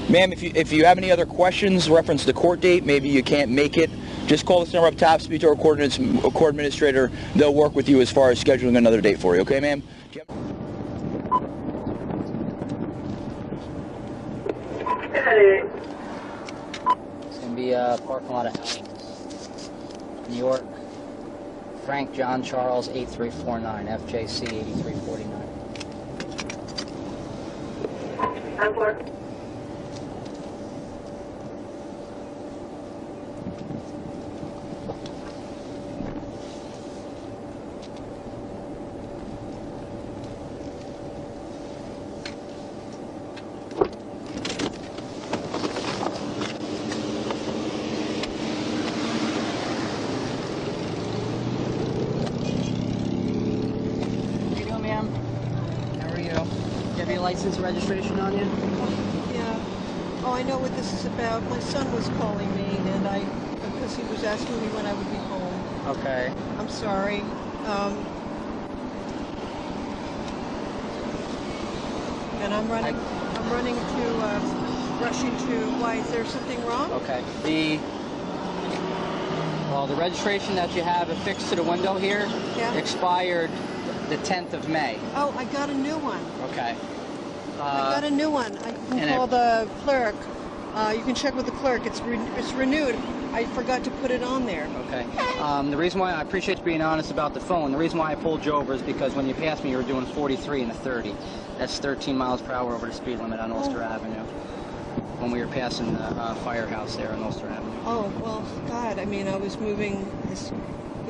Speaker 13: Ma'am, if you have any other questions, reference the court date, maybe you can't make it, just call this number up top, speak to our court administrator. They'll work with you as far as scheduling another date for you, okay, ma'am?
Speaker 15: It's going to be a parking lot of houses. New York, Frank John Charles 8349, FJC 8349. License registration on you?
Speaker 16: Yeah. Oh, I know what this is about. My son was calling me, and because he was asking me when I would be home.
Speaker 15: Okay.
Speaker 16: I'm sorry. And I'm rushing to. Why is there something wrong?
Speaker 15: Okay. The registration that you have affixed to the window here expired the 10th of May.
Speaker 16: Oh, I got a new one.
Speaker 15: Okay.
Speaker 16: I got a new one. I can call the clerk. You can check with the clerk. It's renewed. I forgot to put it on there.
Speaker 15: Okay. The reason why I appreciate you being honest about the phone. The reason why I pulled you over is because when you passed me, you were doing 43 and a 30. That's 13 miles per hour over the speed limit on Ulster Avenue. When we were passing the firehouse there on Ulster Avenue.
Speaker 16: Oh well, God. I mean, I was moving this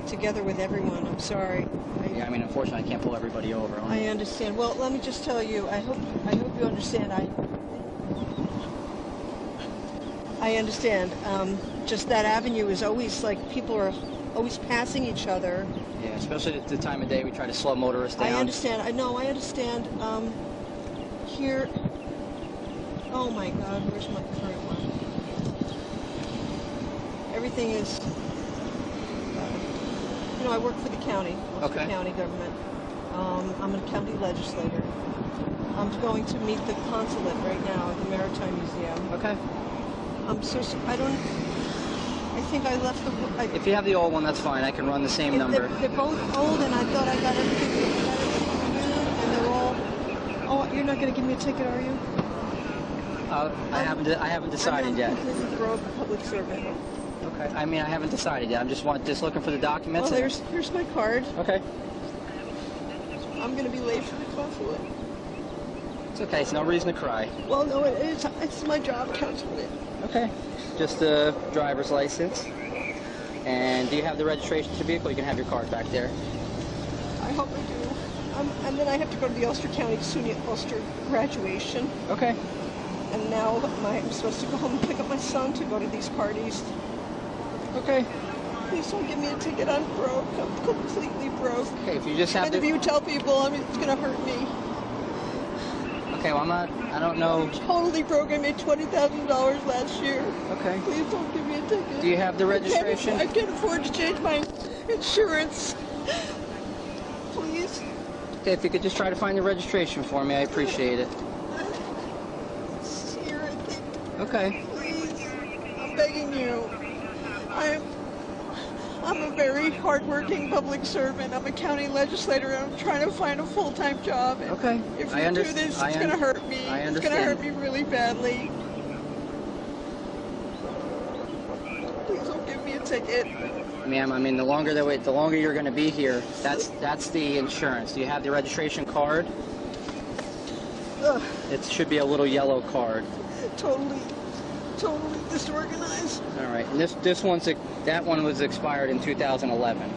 Speaker 16: together with everyone. I'm sorry.
Speaker 15: Yeah, I mean, unfortunately, I can't pull everybody over.
Speaker 16: I understand. Well, let me just tell you. I hope you understand. I understand. Just that avenue is always like people are always passing each other.
Speaker 15: Yeah, especially at the time of day we try to slow motorists down.
Speaker 16: I understand. I understand. Here. Oh my God, where's my current one? Everything is. I work for the county, Ulster
Speaker 15: Okay.
Speaker 16: County government. I'm a county legislator. I'm going to meet the consulate right now at the Maritime Museum.
Speaker 15: Okay.
Speaker 16: I'm so I don't. I think I left the.
Speaker 15: If you have the old one, that's fine. I can run the same number.
Speaker 16: They're both old, and I thought I got everything new, and they're all. Oh, you're not going to give me a ticket, are you?
Speaker 15: I haven't decided yet.
Speaker 16: I'm a completely broke public servant.
Speaker 15: Okay. I mean, I haven't decided yet. I'm just looking for the documents.
Speaker 16: Well, here's my card.
Speaker 15: Okay.
Speaker 16: I'm going to be late for the consulate.
Speaker 15: It's okay. It's no reason to cry.
Speaker 16: Well, no, it's my job counseling it.
Speaker 15: Okay. Just a driver's license. And do you have the registration to the vehicle? You can have your card back there.
Speaker 16: I hope I do. And then I have to go to the Ulster County SUNY Ulster graduation.
Speaker 15: Okay.
Speaker 16: And now I'm supposed to go home and pick up my son to go to these parties.
Speaker 15: Okay.
Speaker 16: Please don't give me a ticket. I'm broke. I'm completely broke.
Speaker 15: Okay, if you just have
Speaker 16: and if you tell people, it's going to hurt me.
Speaker 15: Okay, well, I don't know.
Speaker 16: I'm totally broke. I made $20,000 last year.
Speaker 15: Okay.
Speaker 16: Please don't give me a ticket.
Speaker 15: Do you have the registration?
Speaker 16: I can't afford to change my insurance. Please.
Speaker 15: Okay, if you could just try to find the registration for me, I appreciate it.
Speaker 16: It's here, I think.
Speaker 15: Okay.
Speaker 16: Please. I'm begging you. I'm a very hardworking public servant. I'm a county legislator, and I'm trying to find a full-time job. And
Speaker 15: okay.
Speaker 16: If you do this, it's going to hurt me.
Speaker 15: I understand.
Speaker 16: It's going to hurt me really badly. Please don't give me a ticket.
Speaker 15: Ma'am, I mean, the longer you're going to be here, that's the insurance. Do you have the registration card?
Speaker 16: Ugh.
Speaker 15: It should be a little yellow card.
Speaker 16: Totally disorganized.
Speaker 15: All right, and that one was expired in 2011.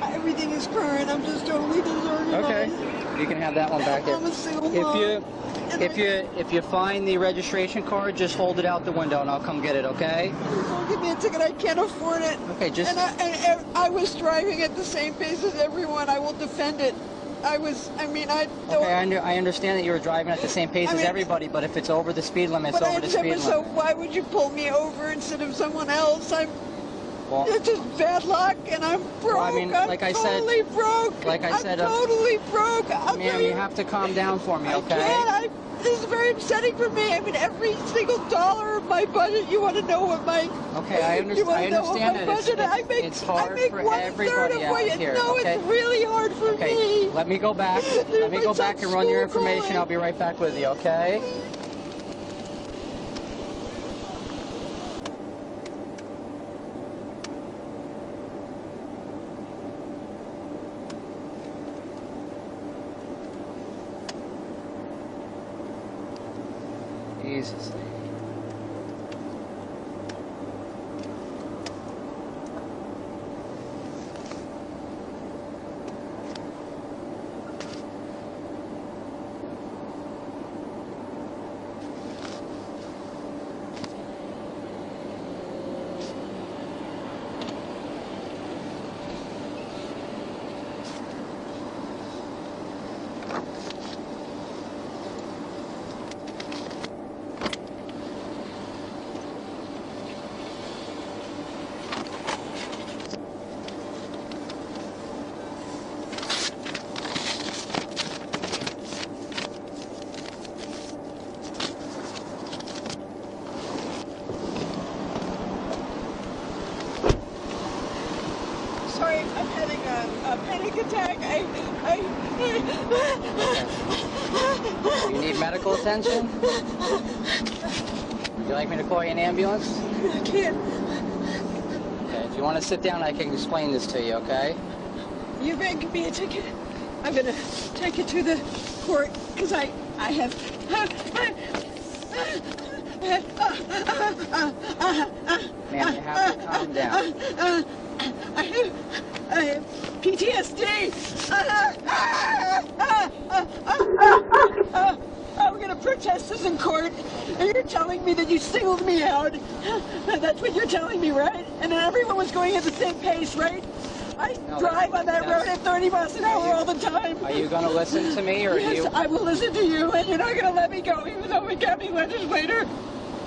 Speaker 16: Everything is current. I'm just totally disorganized.
Speaker 15: Okay, you can have that one back there.
Speaker 16: I'm a single mom.
Speaker 15: If you find the registration card, just hold it out the window and I'll come get it. Okay?
Speaker 16: Please don't give me a ticket. I can't afford it.
Speaker 15: Okay, just.
Speaker 16: And I was driving at the same pace as everyone. I will defend it. I
Speaker 15: understand that you were driving at the same pace as everybody, but if it's over the speed limit, it's over the speed limit.
Speaker 16: So why would you pull me over instead of someone else? It's just bad luck, and I'm broke.
Speaker 15: Well, I mean, like I said,
Speaker 16: totally broke.
Speaker 15: Like I said,
Speaker 16: I'm totally broke.
Speaker 15: Ma'am, you have to calm down for me, okay?
Speaker 16: I can't. This is very upsetting for me. I mean, every single dollar of my budget. You want to know what my?
Speaker 15: Okay, I understand that it's hard for everybody out here.
Speaker 16: No,
Speaker 15: okay?
Speaker 16: It's really hard for me.
Speaker 15: Let me go back. Let me go back and run your information. I'll be right back with you. Okay? Jesus.
Speaker 16: Sorry, I'm having a panic attack.
Speaker 15: You need medical attention? Would you like me to call you an ambulance?
Speaker 16: I can't.
Speaker 15: Okay, if you want to sit down, I can explain this to you, okay?
Speaker 16: You better give me a ticket. I'm gonna take you to the court because I have.
Speaker 15: Ma'am, you have to calm down.
Speaker 16: I have PTSD. I'm gonna protest this in court, and you're telling me that you singled me out. That's what you're telling me, right? And then everyone was going at the same pace, right? I drive on that road at 30 miles an hour all the time.
Speaker 15: Are you going to listen to me, or
Speaker 16: yes,
Speaker 15: you?
Speaker 16: I will listen to you, and you're not going to let me go, even though I'm a county legislator.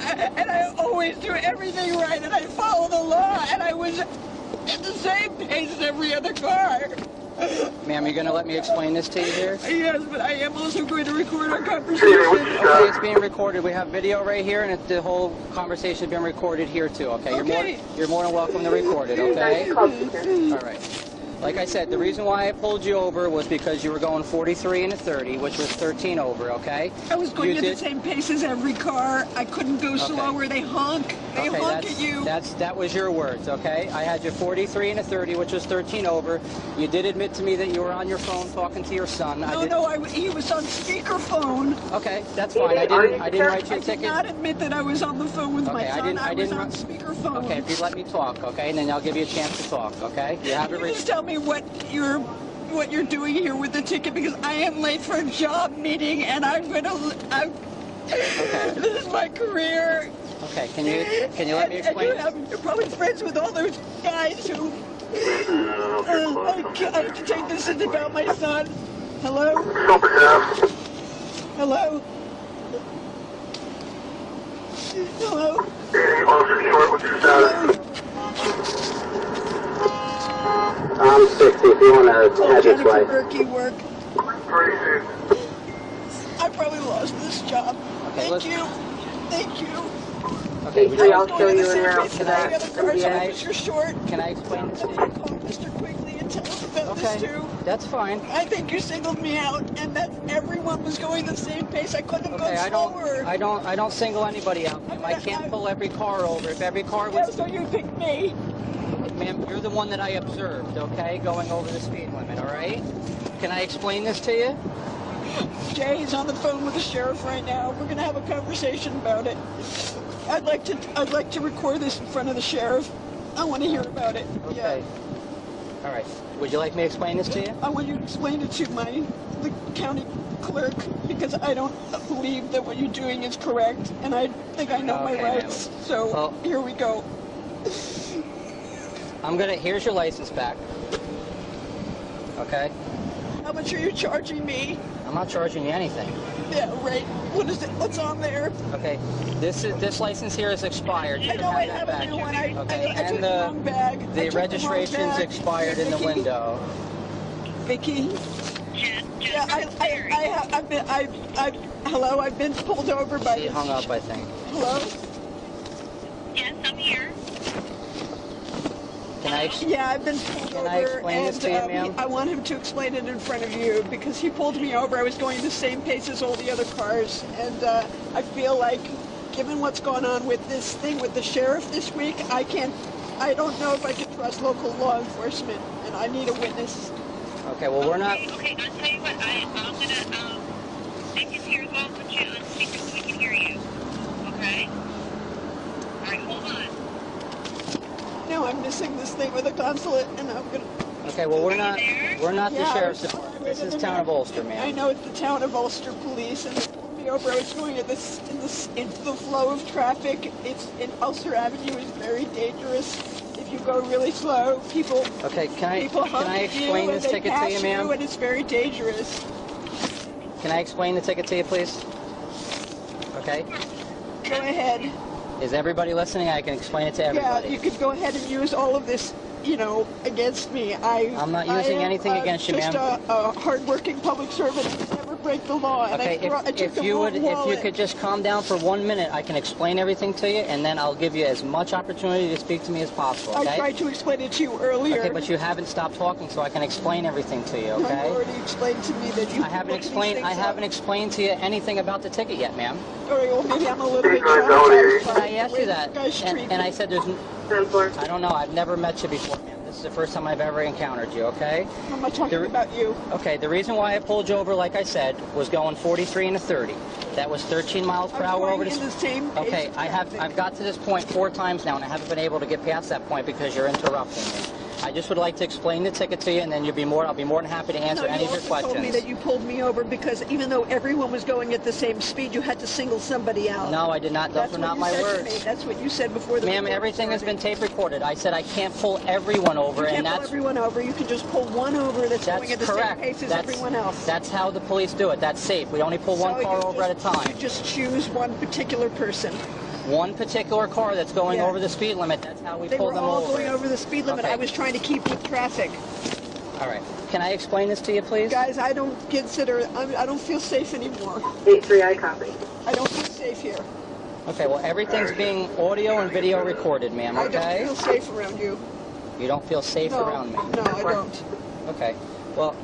Speaker 16: And I always do everything right, and I follow the law, and I was at the same pace as every other car.
Speaker 15: Ma'am, you're going to let me explain this to you here?
Speaker 16: Yes, but I am also going to record our conversation.
Speaker 15: Okay, it's being recorded. We have video right here, and the whole conversation is being recorded here too. Okay, you're more than welcome to record it. Okay. All right. Like I said, the reason why I pulled you over was because you were going 43 and a 30, which was 13 over. Okay.
Speaker 16: I was going at the same pace as every car. I couldn't go slower. They honk. They honk at you.
Speaker 15: That was your words. Okay. I had you 43 and a 30, which was 13 over. You did admit to me that you were on your phone talking to your son.
Speaker 16: He was on speakerphone.
Speaker 15: Okay, that's fine. I didn't write you a ticket.
Speaker 16: I did not admit that I was on the phone with my son. I was on speakerphone.
Speaker 15: Okay, if you let me talk, okay, and then I'll give you a chance to talk, okay? You have
Speaker 16: Can you just tell me what you're doing here with the ticket, because I am late for a job meeting and this is my career.
Speaker 15: Okay, can you let me explain?
Speaker 16: You're probably friends with all those guys who I have to take this about my son. Hello? Hello? Hello?
Speaker 14: I'm 60 if you want to head this way.
Speaker 16: Work. I probably lost this job. Thank you. Thank you.
Speaker 15: Okay,
Speaker 16: I'll show you en route to that. You're short.
Speaker 15: Can I explain this to you?
Speaker 16: Call Mr. Quigley and tell him about this too.
Speaker 15: That's fine.
Speaker 16: I think you singled me out, and that everyone was going the same pace. I couldn't have gone slower.
Speaker 15: I don't single anybody out. I can't pull every car over. If every car was...
Speaker 16: so you picked me.
Speaker 15: Ma'am, you're the one that I observed, okay, going over the speed limit, all right? Can I explain this to you?
Speaker 16: Jay's on the phone with the sheriff right now. We're gonna have a conversation about it. I'd like to record this in front of the sheriff. I want to hear about it.
Speaker 15: Okay. All right. Would you like me to explain this to you?
Speaker 16: I want you to explain it to the county clerk, because I don't believe that what you're doing is correct, and I think I know my rights. So here we go.
Speaker 15: Here's your license back. Okay?
Speaker 16: How much are you charging me?
Speaker 15: I'm not charging you anything.
Speaker 16: Yeah, right. What is it? What's on there?
Speaker 15: Okay. This license here is expired. You
Speaker 16: I know I have a new one. I took the wrong bag.
Speaker 15: The registration's expired in the window.
Speaker 16: Vicky? Yeah, hello, I've been pulled over by
Speaker 15: She hung up, I think.
Speaker 16: Hello?
Speaker 10: Yes, I'm here.
Speaker 16: I've been pulled over, and I want him to explain it in front of you, because he pulled me over. I was going the same pace as all the other cars, and I feel like, given what's going on with this thing with the sheriff this week, I don't know if I can trust local law enforcement, and I need a witness.
Speaker 15: Okay, well, we're not...
Speaker 10: Okay, I'll tell you what, I'm gonna, I can hear as well, put you on speaker so we can hear you. Okay? Alright, hold on.
Speaker 16: No, I'm missing this thing with the consulate, and I'm gonna...
Speaker 15: Okay, well, we're not the sheriff's department. This is Town of Ulster, man.
Speaker 16: I know it's the Town of Ulster police, and they pulled me over. I was going into the flow of traffic. Ulster Avenue is very dangerous. If you go really slow, people...
Speaker 15: Okay, can I explain this ticket to you, ma'am?
Speaker 16: And it's very dangerous.
Speaker 15: Can I explain the ticket to you, please? Okay?
Speaker 16: Go ahead.
Speaker 15: Is everybody listening? I can explain it to everybody.
Speaker 16: Yeah, you could go ahead and use all of this, against me. I'm
Speaker 15: not using anything against you, ma'am.
Speaker 16: I'm just a hard-working public servant who never break the law. And
Speaker 15: okay, if you could just calm down for 1 minute, I can explain everything to you, and then I'll give you as much opportunity to speak to me as possible, okay?
Speaker 16: I tried to explain it to you earlier.
Speaker 15: Okay, but you haven't stopped talking, so I can explain everything to you, okay?
Speaker 16: You already explained to me that you...
Speaker 15: I haven't explained to you anything about the ticket yet, ma'am.
Speaker 16: All right, well, maybe I'm a little bit traumatized.
Speaker 15: I asked you that, and I said I don't know, I've never met you before, ma'am. This is the first time I've ever encountered you, okay?
Speaker 16: I'm not talking about you.
Speaker 15: Okay, the reason why I pulled you over, like I said, was going 43 and a 30. That was 13 miles per hour over the
Speaker 16: same pace.
Speaker 15: Okay, I've got to this point 4 times now, and I haven't been able to get past that point because you're interrupting me. I just would like to explain the ticket to you, and then I'll be more than happy to answer any of your questions.
Speaker 16: You told me that you pulled me over because even though everyone was going at the same speed, you had to single somebody out.
Speaker 15: No, I did not. Those were not my words.
Speaker 16: That's what you said before the
Speaker 15: Ma'am, everything has been tape recorded. I said I can't pull everyone over,
Speaker 16: and that's... You can't pull everyone over. You can just pull one over that's going at the same pace as everyone else.
Speaker 15: That's how the police do it. That's safe. We only pull one car over at a time.
Speaker 16: You just choose one particular person.
Speaker 15: one particular car that's going
Speaker 16: Yeah.
Speaker 15: over the speed limit. That's how we
Speaker 16: They
Speaker 15: pulled
Speaker 16: were
Speaker 15: them
Speaker 16: all
Speaker 15: over.
Speaker 16: going over the speed limit.
Speaker 15: Okay.
Speaker 16: I was trying to keep with traffic.
Speaker 15: All right. Can I explain this to you, please?
Speaker 16: Guys, I don't consider, I don't feel safe anymore.
Speaker 17: 8-3, I copy.
Speaker 16: I don't feel safe here.
Speaker 15: Okay, well, everything's being audio and video recorded, ma'am,
Speaker 16: I
Speaker 15: okay?
Speaker 16: don't feel safe around you.
Speaker 15: You don't feel safe
Speaker 16: No,
Speaker 15: around me?
Speaker 16: no, I don't.
Speaker 15: Okay. Well,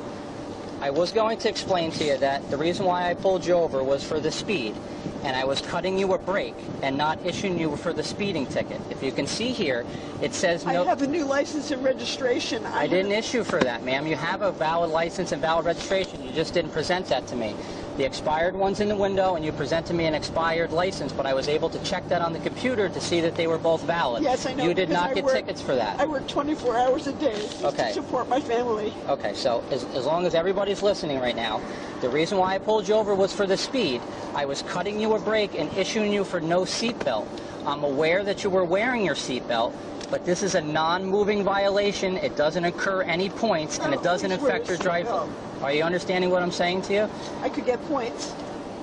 Speaker 15: I was going to explain to you that the reason why I pulled you over was for the speed, and I was cutting you a break and not issuing you for the speeding ticket. If you can see here, it says no.
Speaker 16: I have a new license and registration.
Speaker 15: I didn't issue for that, ma'am. You have a valid license and valid registration. You just didn't present that to me. The expired one's in the window, and you presented me an expired license, but I was able to check that on the computer to see that they were both valid.
Speaker 16: Yes, I know.
Speaker 15: You did
Speaker 16: because
Speaker 15: not
Speaker 16: I
Speaker 15: get
Speaker 16: work-
Speaker 15: tickets for that.
Speaker 16: I work 24 hours a day just
Speaker 15: Okay.
Speaker 16: to support my family.
Speaker 15: Okay, so as long as everybody's listening right now, the reason why I pulled you over was for the speed. I was cutting you a break and issuing you for no seatbelt. I'm aware that you were wearing your seatbelt, but this is a non-moving violation. It doesn't incur any points, and it doesn't
Speaker 16: please wear
Speaker 15: affect your
Speaker 16: a
Speaker 15: driving.
Speaker 16: seatbelt.
Speaker 15: Are you understanding what I'm saying to you?
Speaker 16: I could get points.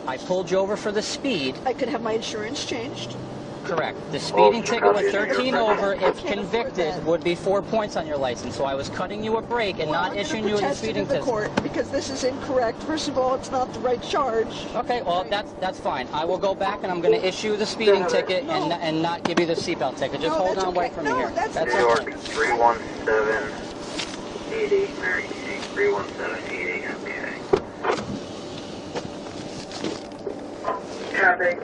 Speaker 15: I pulled you over for the speed.
Speaker 16: I could have my insurance changed.
Speaker 15: Correct. The speeding ticket with 13 over, if convicted, would be 4 points on your license. So I was cutting you a break and not issuing you a speeding
Speaker 16: to the
Speaker 15: ticket.
Speaker 16: court because this is incorrect. First of all, it's not the right charge.
Speaker 15: Okay, well that's fine. I will go back and I'm going to issue the speeding ticket and not give you the seatbelt ticket. Just
Speaker 16: No,
Speaker 15: hold
Speaker 16: that's
Speaker 15: on, wait
Speaker 16: okay.
Speaker 15: for me
Speaker 16: No,
Speaker 15: here.
Speaker 16: that's
Speaker 15: That's
Speaker 17: New York,
Speaker 15: okay.
Speaker 17: 31780, Mary C. 31780, okay. Copy.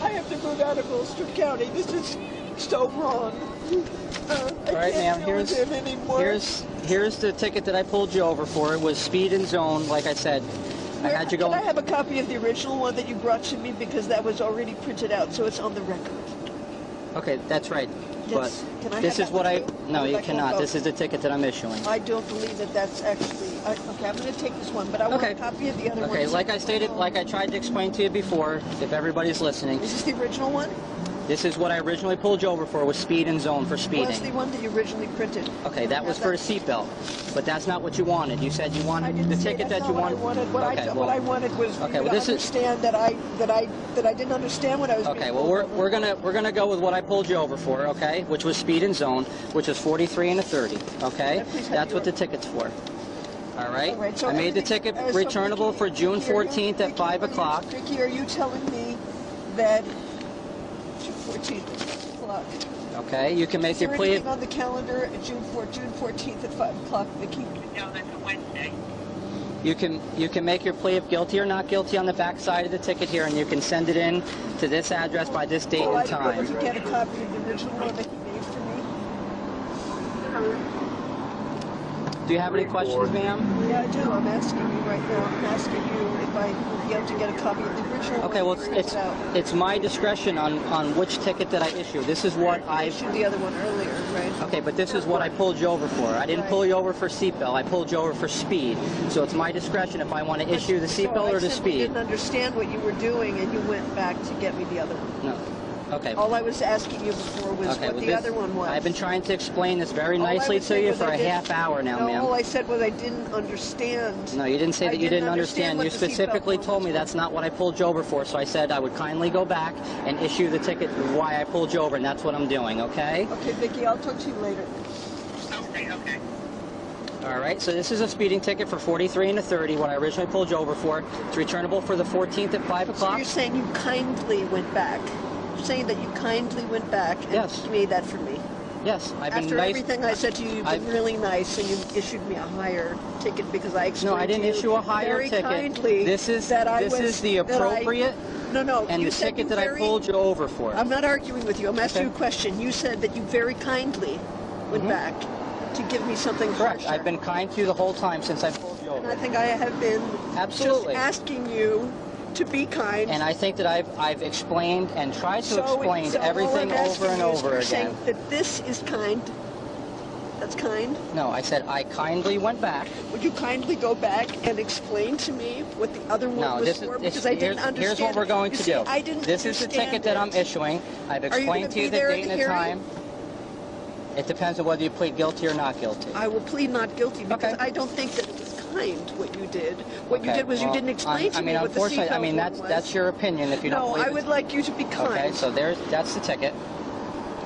Speaker 16: I have to move out of Ulster County. This is so wrong.
Speaker 15: All right, ma'am. Here's the ticket that I pulled you over for. It was speed and zone, like I said. I had you
Speaker 16: Can
Speaker 15: going.
Speaker 16: I have a copy of the original one that you brought to me because that was already printed out, so it's on the record.
Speaker 15: Okay, that's right.
Speaker 16: Yes.
Speaker 15: But
Speaker 16: Can I
Speaker 15: this
Speaker 16: have
Speaker 15: is
Speaker 16: that
Speaker 15: what I.
Speaker 16: with you?
Speaker 15: No,
Speaker 16: Or
Speaker 15: you
Speaker 16: I can't
Speaker 15: cannot.
Speaker 16: go?
Speaker 15: This is the ticket that I'm issuing.
Speaker 16: I don't believe that that's actually. Okay, I'm going to take this one, but I want a copy of the other one.
Speaker 15: Okay, like I stated, like I tried to explain to you before, if everybody's listening.
Speaker 16: Is this the original one?
Speaker 15: This is what I originally pulled you over for, was speed and zone for speeding.
Speaker 16: What's the one that you originally printed?
Speaker 15: Okay, that was for a seatbelt, but that's not what you wanted. You said you wanted the ticket that you wanted.
Speaker 16: What I wanted was for
Speaker 15: okay,
Speaker 16: you
Speaker 15: well,
Speaker 16: to
Speaker 15: this is
Speaker 16: understand that I didn't understand what I was.
Speaker 15: okay.
Speaker 16: being
Speaker 15: Well,
Speaker 16: told.
Speaker 15: we're gonna go with what I pulled you over for, okay? Which was speed and zone, which is 43 and a 30. Okay, that's what the ticket's for. All right.
Speaker 16: All right, so
Speaker 15: I made the
Speaker 16: everything-
Speaker 15: ticket
Speaker 16: so
Speaker 15: returnable for June 14th at 5 o'clock.
Speaker 16: Vicky, are you telling me that June 14th o'clock?
Speaker 15: Okay, you can make
Speaker 16: Is
Speaker 15: your
Speaker 16: there
Speaker 15: plea.
Speaker 16: anything on the calendar at June 14th at 5 o'clock, Vicky?
Speaker 10: No, that's a Wednesday.
Speaker 15: You can make your plea of guilty or not guilty on the back side of the ticket here, and you can send it in to this address by this date
Speaker 16: Well,
Speaker 15: and
Speaker 16: I'd be able
Speaker 15: time.
Speaker 16: to get a copy of the original one that he made for me.
Speaker 15: Do you have any questions, ma'am?
Speaker 16: Yeah, I do. I'm asking you right now. I'm asking you if I would be able to get a copy of the original
Speaker 15: Okay,
Speaker 16: one.
Speaker 15: well, it's my discretion on which ticket that I issue. This is what I
Speaker 16: issued the other one earlier, right?
Speaker 15: Okay, but this is what I pulled you over for. I didn't pull you over for seatbelt. I pulled you over for speed. So it's my discretion if I want to issue the seatbelt or the
Speaker 16: I
Speaker 15: speed.
Speaker 16: didn't understand what you were doing, and you went back to get me the other one.
Speaker 15: No. Okay.
Speaker 16: All I was asking you before was
Speaker 15: Okay,
Speaker 16: what
Speaker 15: well,
Speaker 16: the other one was.
Speaker 15: I've been trying to explain this very
Speaker 16: All I
Speaker 15: nicely
Speaker 16: was
Speaker 15: to
Speaker 16: saying
Speaker 15: you
Speaker 16: was
Speaker 15: for
Speaker 16: I
Speaker 15: a
Speaker 16: didn't-
Speaker 15: half hour now,
Speaker 16: no,
Speaker 15: ma'am.
Speaker 16: all I said was I didn't understand.
Speaker 15: No, you didn't say that you didn't understand. You
Speaker 16: what the seatbelt
Speaker 15: specifically told me that's not what I pulled you over for. So I said I would kindly go back and issue the ticket why I pulled you over, and that's what I'm doing, okay?
Speaker 16: Okay, Vicky, I'll talk to you later.
Speaker 10: Okay.
Speaker 15: All right, so this is a speeding ticket for 43 and a 30, what I originally pulled you over for. It's returnable for the 14th at 5
Speaker 16: So
Speaker 15: o'clock.
Speaker 16: you're saying you kindly went back. You're saying that you kindly went back and made that for me.
Speaker 15: Yes, I've been
Speaker 16: After
Speaker 15: nice.
Speaker 16: everything I said to you, you've been really nice, and you issued me a higher ticket because I explained
Speaker 15: No, I didn't
Speaker 16: to you
Speaker 15: issue a higher
Speaker 16: very
Speaker 15: ticket.
Speaker 16: kindly
Speaker 15: This is
Speaker 16: that I
Speaker 15: this
Speaker 16: was,
Speaker 15: is the
Speaker 16: that I-
Speaker 15: appropriate
Speaker 16: No,
Speaker 15: and
Speaker 16: you
Speaker 15: the
Speaker 16: said
Speaker 15: ticket
Speaker 16: you
Speaker 15: that I
Speaker 16: very-
Speaker 15: pulled you over for.
Speaker 16: I'm not arguing with you. I'm asking you a question. You said that you very kindly went back to give me something
Speaker 15: Correct.
Speaker 16: harsher.
Speaker 15: I've been kind to you the whole time since I pulled you
Speaker 16: And
Speaker 15: over.
Speaker 16: I think I have been
Speaker 15: Absolutely.
Speaker 16: just asking you to be kind.
Speaker 15: And I think that I've explained and tried to explain
Speaker 16: so all
Speaker 15: everything
Speaker 16: I'm asking
Speaker 15: over and
Speaker 16: you is
Speaker 15: over
Speaker 16: you're
Speaker 15: again.
Speaker 16: saying that this is kind. that's kind?
Speaker 15: No, I said I kindly went back.
Speaker 16: Would you kindly go back and explain to me what the other one was for? Because I didn't understand.
Speaker 15: Here's what we're going to do.
Speaker 16: I didn't
Speaker 15: This is the ticket that I'm issuing. I've explained to you the date and the time. It depends on whether you plead guilty or not guilty.
Speaker 16: I will plead not guilty because I don't think that it was kind what you did. What you did was you didn't explain to me what the seatbelt was.
Speaker 15: That's your opinion. If you don't believe
Speaker 16: I would like you to be kind.
Speaker 15: Okay, so that's the ticket.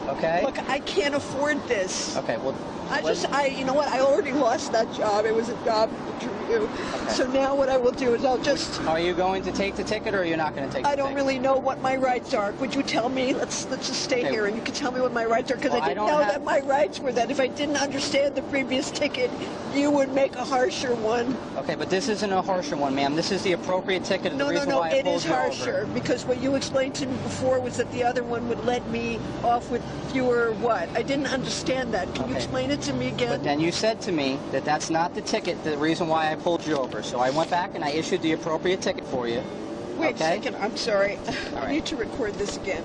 Speaker 15: Okay.
Speaker 16: Look, I can't afford this.
Speaker 15: Okay, well.
Speaker 16: You know what? I already lost that job. It was a job interview.
Speaker 15: Okay.
Speaker 16: So now what I will do is I'll just.
Speaker 15: Are you going to take the ticket or are you not going to take the ticket?
Speaker 16: I don't really know what my rights are. Would you tell me? Let's just stay here and you can tell me what my rights are because I didn't know that my rights were that if I didn't understand the previous ticket, you would make a harsher one.
Speaker 15: Okay, but this isn't a harsher one, ma'am. This is the appropriate ticket.
Speaker 16: No, it is harsher because what you explained to me before was that the other one would let me off with fewer what? I didn't understand that. Can you explain it to me again?
Speaker 15: But then you said to me that that's not the ticket, the reason why I pulled you over. So I went back and I issued the appropriate ticket for you.
Speaker 16: Wait a second. I'm sorry.
Speaker 15: All
Speaker 16: I need to record this again.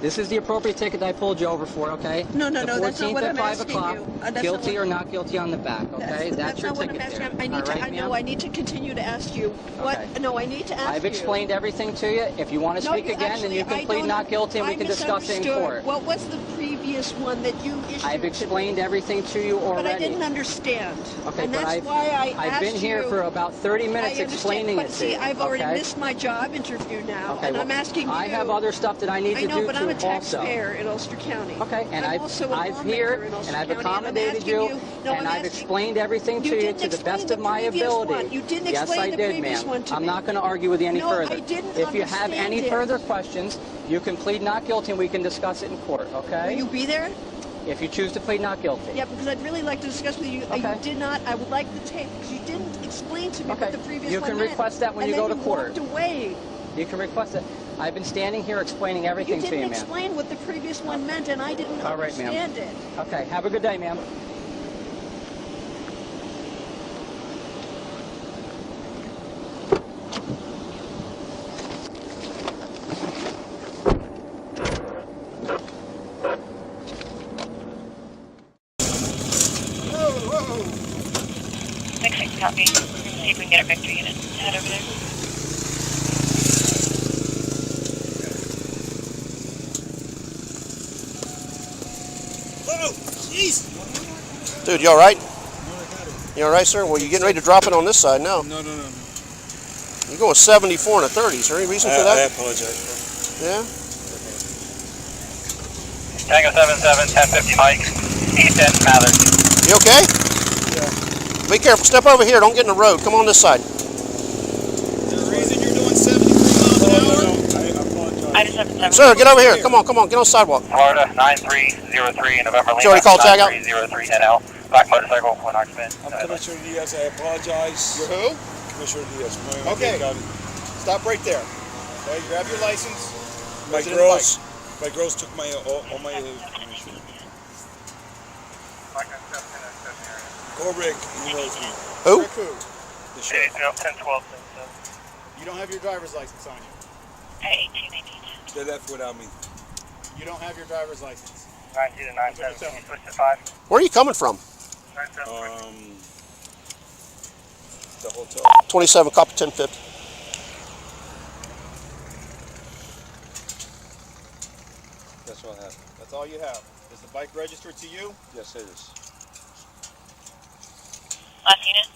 Speaker 15: This is the appropriate ticket I pulled you over for, okay?
Speaker 16: No,
Speaker 15: the
Speaker 16: that's not what I'm asking you.
Speaker 15: Guilty or not guilty on the back, okay? That's your ticket there.
Speaker 16: I need to continue to ask you. What?
Speaker 15: Okay.
Speaker 16: No, I need to ask you.
Speaker 15: I've explained everything to you. If you want to speak again, then you can plead not guilty and we can discuss it in court.
Speaker 16: What was the previous one that you issued?
Speaker 15: I've explained everything to you already.
Speaker 16: But I didn't understand.
Speaker 15: Okay,
Speaker 16: and that's why I asked you.
Speaker 15: I've been here for about 30 minutes explaining it to you.
Speaker 16: I've already missed my job interview now, and I'm asking you.
Speaker 15: I have other stuff that I need to do too.
Speaker 16: I know, but I'm a taxpayer in Ulster County.
Speaker 15: Okay, and I've here and I've accommodated you, and I've explained everything to you to the best of my ability.
Speaker 16: You didn't
Speaker 15: yes,
Speaker 16: explain
Speaker 15: I
Speaker 16: the
Speaker 15: did,
Speaker 16: previous
Speaker 15: ma'am.
Speaker 16: one to me.
Speaker 15: I'm not going to argue with you any further.
Speaker 16: I didn't
Speaker 15: If you have any
Speaker 16: understand
Speaker 15: further questions, you can plead not guilty and we can discuss it in court, okay?
Speaker 16: Will you be there?
Speaker 15: If you choose to plead not guilty.
Speaker 16: Yeah, because I'd really like to discuss with you.
Speaker 15: Okay.
Speaker 16: You did not. I would like the tape because you didn't explain to me what the previous
Speaker 15: You
Speaker 16: one
Speaker 15: can
Speaker 16: meant.
Speaker 15: request that when you go to court.
Speaker 16: And then you walked away.
Speaker 15: You can request it. I've been standing here explaining everything to you, ma'am.
Speaker 16: You didn't explain what the previous one meant, and I didn't understand it.
Speaker 15: Okay, have a good day, ma'am.
Speaker 18: Copy. See if we can get a Victor unit. Head over there.
Speaker 9: Whoa! Jeez!
Speaker 19: Dude, you all right? You all right, sir? Well, you're getting ready to drop it on this side now.
Speaker 20: No.
Speaker 19: You're going 74 and a 30. Is there any reason for that?
Speaker 20: I apologize.
Speaker 19: Yeah?
Speaker 21: Tango 77, 1050 Mike, 810 Mathers.
Speaker 19: You okay? Yeah. Be careful. Step over here. Don't get in the road. Come on this side.
Speaker 20: Is there a reason you're doing 73 miles an hour? No, I apologize.
Speaker 19: Sir, get over here. Come on. Get on the sidewalk.
Speaker 21: Florida 9303 November Lima.
Speaker 19: Did you already call tag out?
Speaker 21: 9303 NL. Black motorcycle, one occupant.
Speaker 20: I'm Commissioner Diaz. I apologize.
Speaker 9: You're who?
Speaker 20: Commissioner Diaz.
Speaker 9: Okay. Stop right there. Okay, grab your license.
Speaker 20: My girls took my all my information. Go Rick, he knows me.
Speaker 19: Who?
Speaker 9: Rick who?
Speaker 21: The sheriff. 1012.
Speaker 9: You don't have your driver's license on you.
Speaker 18: 1888.
Speaker 20: They left without me.
Speaker 9: You don't have your driver's license.
Speaker 21: 92 to 97. Switch to 5.
Speaker 19: Where are you coming from?
Speaker 20: The hotel.
Speaker 19: 27, copy 1050.
Speaker 20: That's all I have.
Speaker 9: That's all you have. Is the bike registered to you?
Speaker 20: Yes, it is.
Speaker 18: Last unit?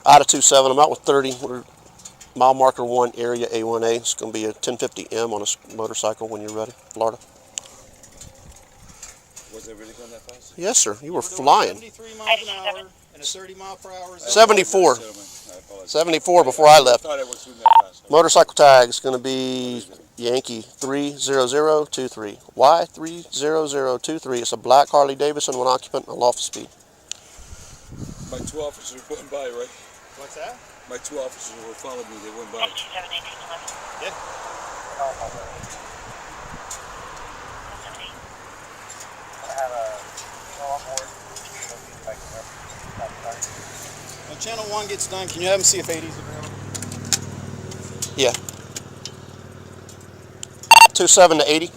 Speaker 19: Out of 27. I'm out with 30. We're mile marker 1, area A1A. It's going to be a 1050M on a motorcycle when you're ready. Florida.
Speaker 20: Was it really going that fast?
Speaker 19: Yes, sir. You were flying.
Speaker 9: 73 miles an hour and a 30 mile per hour.
Speaker 19: 74. 74 before I left. Motorcycle tag is going to be Yankee 30023. Y 30023. It's a black Harley Davidson, one occupant, a lawful speed.
Speaker 20: My 2 officers went by, right?
Speaker 9: What's that?
Speaker 20: My 2 officers were following me. They went by.
Speaker 9: Yeah. When channel 1 gets done, can you have them see if 80's available?
Speaker 19: Yeah. 27 to 80.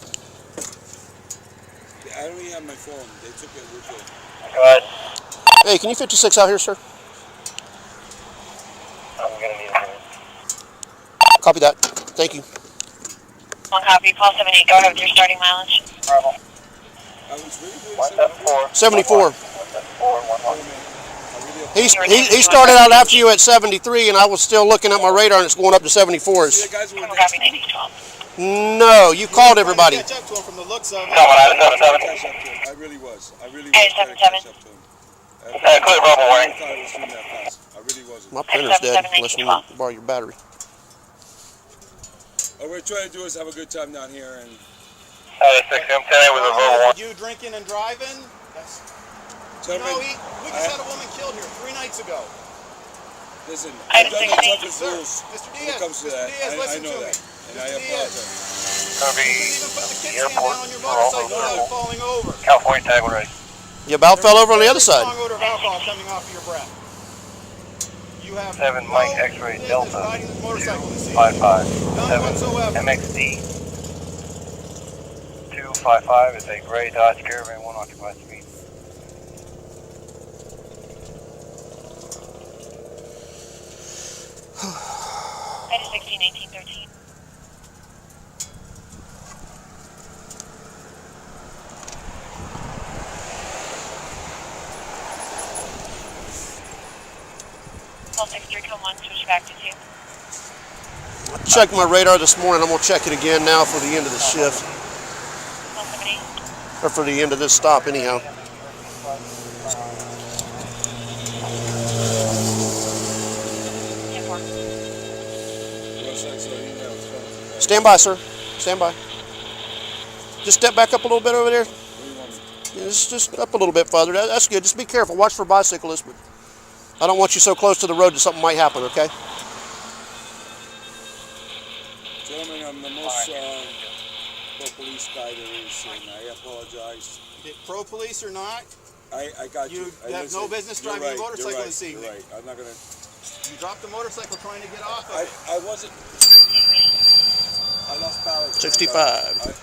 Speaker 20: I don't even have my
Speaker 5: phone. They took it with it.
Speaker 21: Go ahead.
Speaker 19: Hey, can you 56 out here, sir?
Speaker 21: I'm gonna need a minute.
Speaker 19: Copy that. Thank you.
Speaker 18: One copy, Paul 78. Go ahead with your starting mileage.
Speaker 21: Bravo.
Speaker 5: I was really doing
Speaker 21: 174.
Speaker 19: 74.
Speaker 21: 174.
Speaker 19: He started out after you at 73, and I was still looking at my radar, and it's going up to 74s. No, you called everybody.
Speaker 5: Catch up to him from the looks of it.
Speaker 21: I
Speaker 5: really was. I really was.
Speaker 18: 877.
Speaker 21: Clear Bravo warning.
Speaker 5: I really wasn't.
Speaker 19: My printer's dead, unless you want to borrow your battery.
Speaker 5: All we're trying to do is have a good time down here, and...
Speaker 21: 6 I'm 10 with a verbal warning.
Speaker 6: You drinking and driving? You know, we just had a woman killed here 3 nights ago.
Speaker 5: Listen,
Speaker 18: I
Speaker 5: I've done the toughest rules
Speaker 6: Mr.
Speaker 5: when it comes to that. I know that, and I apologize.
Speaker 21: Gonna be the airport for all those
Speaker 6: falling over.
Speaker 21: California tag ready.
Speaker 19: You about fell over on the other side.
Speaker 6: Strong odor of alcohol coming off of your breath. You have
Speaker 21: 7 Mike X-ray Delta
Speaker 6: riding this motorcycle this evening.
Speaker 21: 55
Speaker 6: None
Speaker 21: 7
Speaker 6: whatsoever.
Speaker 21: MXD 255 is a gray Dodge Caravan 1 occupied speed.
Speaker 18: Item 16, 18, 13. Call 6321, switch back to 2.
Speaker 19: I checked my radar this morning. I'm going to check it again now for the end of the shift.
Speaker 18: Call 78.
Speaker 19: Or for the end of this stop, anyhow. Stand by, sir. Stand by. Just step back up a little bit over there. Yeah, just up a little bit further. That's good. Just be careful. Watch for bicyclists, but I don't want you so close to the road that something might happen, okay?
Speaker 5: Gentlemen, I'm the most pro-police guy there is, and I apologize.
Speaker 6: Pro-police or not,
Speaker 5: I got you.
Speaker 6: You have no business driving a motorcycle this
Speaker 5: You're
Speaker 6: evening.
Speaker 5: right. I'm not going to...
Speaker 6: You dropped the motorcycle trying to get off of it.
Speaker 5: I wasn't... I lost balance.
Speaker 19: 65.
Speaker 5: I apologize.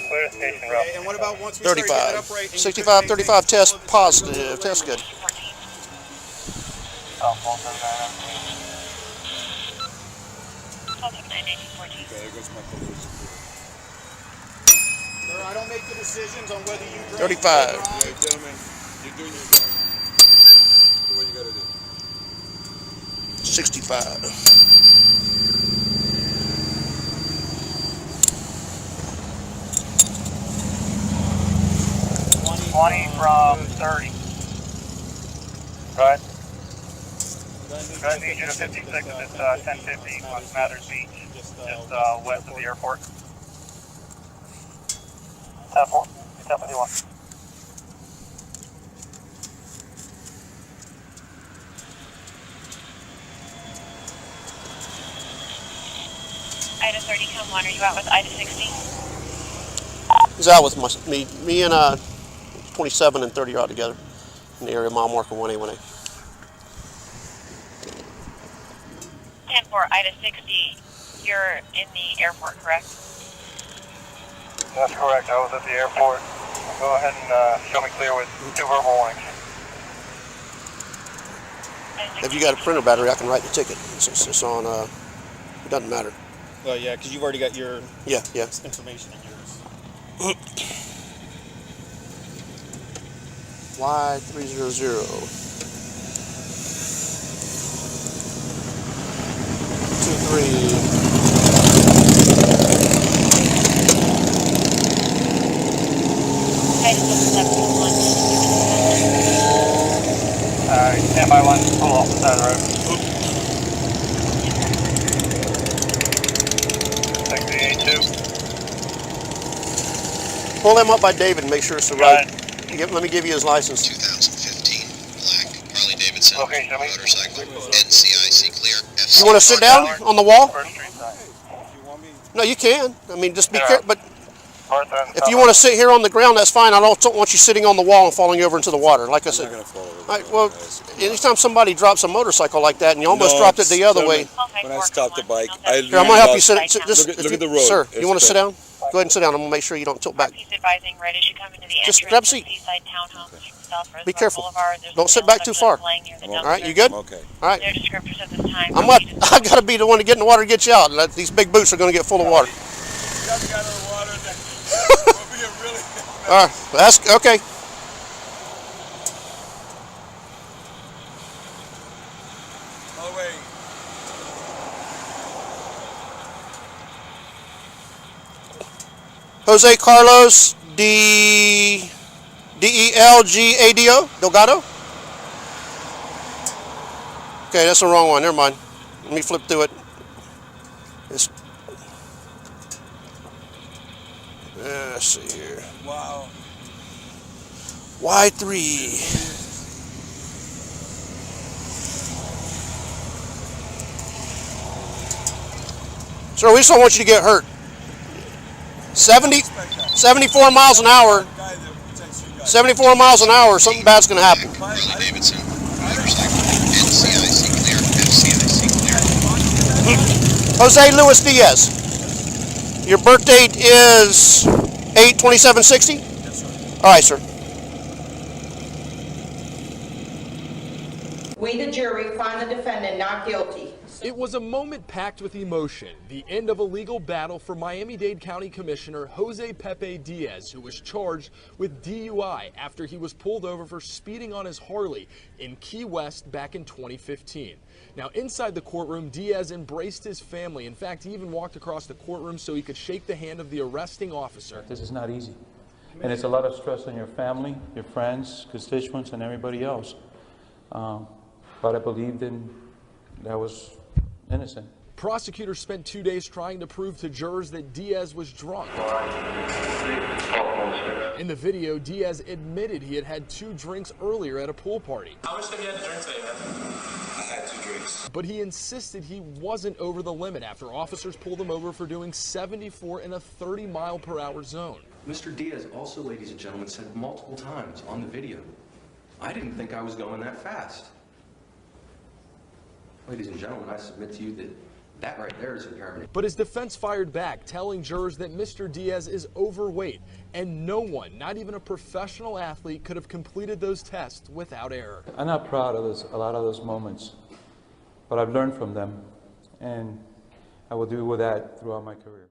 Speaker 21: Clear station route.
Speaker 6: And what about once we start getting it
Speaker 19: 35.
Speaker 6: upright?
Speaker 19: 65, 35, test positive. Test good.
Speaker 18: Call 79, 18, 14.
Speaker 5: Okay, there goes my police.
Speaker 6: Sir, I don't make the decisions on whether you drink
Speaker 19: 35.
Speaker 6: or drive.
Speaker 5: Yeah, gentlemen, you're doing your job. Do what you got to do.
Speaker 19: 65.
Speaker 21: 20 from 30. Go ahead. I need you to 56 at 1050 West Mathers Beach, just west of the airport. 10-4, 1051.
Speaker 18: Ida 30, come 1. Are you out with Ida 60?
Speaker 19: He's out with me and 27 and 30 are out together in the area mile marker 1A, 1A.
Speaker 18: 10-4, Ida 60. You're in the airport, correct?
Speaker 21: That's correct. I was at the airport. Go ahead and show me clear with 2 verbal warnings.
Speaker 19: If you got a printer battery, I can write the ticket. It's on, it doesn't matter.
Speaker 6: Well, yeah, because you've already got your
Speaker 19: information
Speaker 6: in yours.
Speaker 19: Y300. 23.
Speaker 21: Stand by 1, pull off the side of the road. 68-2.
Speaker 19: Pull him up by David and make sure it's the right. Let me give you his license.
Speaker 22: 2015 black Harley Davidson motorcycle, NCIC clear.
Speaker 19: You want to sit down on the wall? No, you can. I mean, just be careful. But if you want to sit here on the ground, that's fine. I don't want you sitting on the wall and falling over into the water. Like I said, well, anytime somebody drops a motorcycle like that and you almost dropped it the other way.
Speaker 5: When I stopped the bike,
Speaker 19: Here, I'm gonna help you sit.
Speaker 5: Look at the road.
Speaker 19: Sir, you want to sit down? Go ahead and sit down. I'm going to make sure you don't tilt back.
Speaker 18: He's advising right as you come into the
Speaker 19: Just
Speaker 18: entrance
Speaker 19: grab a
Speaker 18: of
Speaker 19: seat.
Speaker 18: Seaside Townhomes, South Reservoir
Speaker 19: Be careful.
Speaker 18: Boulevard. There's
Speaker 19: Don't
Speaker 18: a
Speaker 19: sit
Speaker 18: male
Speaker 19: back too far.
Speaker 18: subject laying near the
Speaker 19: All
Speaker 18: dumpster.
Speaker 19: right, you good?
Speaker 5: Okay.
Speaker 19: All right.
Speaker 18: Their descriptors at this time.
Speaker 19: I got to be the one to get in the water to get you out. These big boots are going to get full of water. All right, that's okay.
Speaker 5: Oh, wait.
Speaker 19: Jose Carlos Delgado. Delgado? Okay, that's the wrong one. Never mind. Let me flip through it. Let's see here.
Speaker 5: Wow.
Speaker 19: Y3. Sir, we just don't want you to get hurt. 74 miles an hour. 74 miles an hour, something bad's going to happen.
Speaker 22: Harley Davidson, motorcycle, NCIC clear, FCIC clear.
Speaker 19: Jose Luis Diaz. Your birth date is 8/27/60?
Speaker 5: Yes, sir.
Speaker 19: All right, sir.
Speaker 1: We, the jury, find the defendant not guilty.
Speaker 4: It was a moment packed with emotion, the end of a legal battle for Miami-Dade County Commissioner Jose Pepe Diaz, who was charged with DUI after he was pulled over for speeding on his Harley in Key West back in 2015. Now, inside the courtroom, Diaz embraced his family. In fact, he even walked across the courtroom so he could shake the hand of the arresting officer.
Speaker 23: This is not easy, and it's a lot of stress on your family, your friends, constituents, and everybody else. But I believed that was innocent.
Speaker 4: Prosecutors spent 2 days trying to prove to jurors that Diaz was drunk. In the video, Diaz admitted he had had 2 drinks earlier at a pool party.
Speaker 24: How much have you had to drink today, man? I had 2 drinks.
Speaker 4: But he insisted he wasn't over the limit after officers pulled him over for doing 74 in a 30-mile-per-hour zone.
Speaker 25: Mr. Diaz also, ladies and gentlemen, said multiple times on the video, I didn't think I was going that fast. Ladies and gentlemen, I submit to you that right there is impairment.
Speaker 4: But his defense fired back, telling jurors that Mr. Diaz is overweight, and no one, not even a professional athlete, could have completed those tests without error.
Speaker 23: I'm not proud of a lot of those moments, but I've learned from them, and I will do with that throughout my career.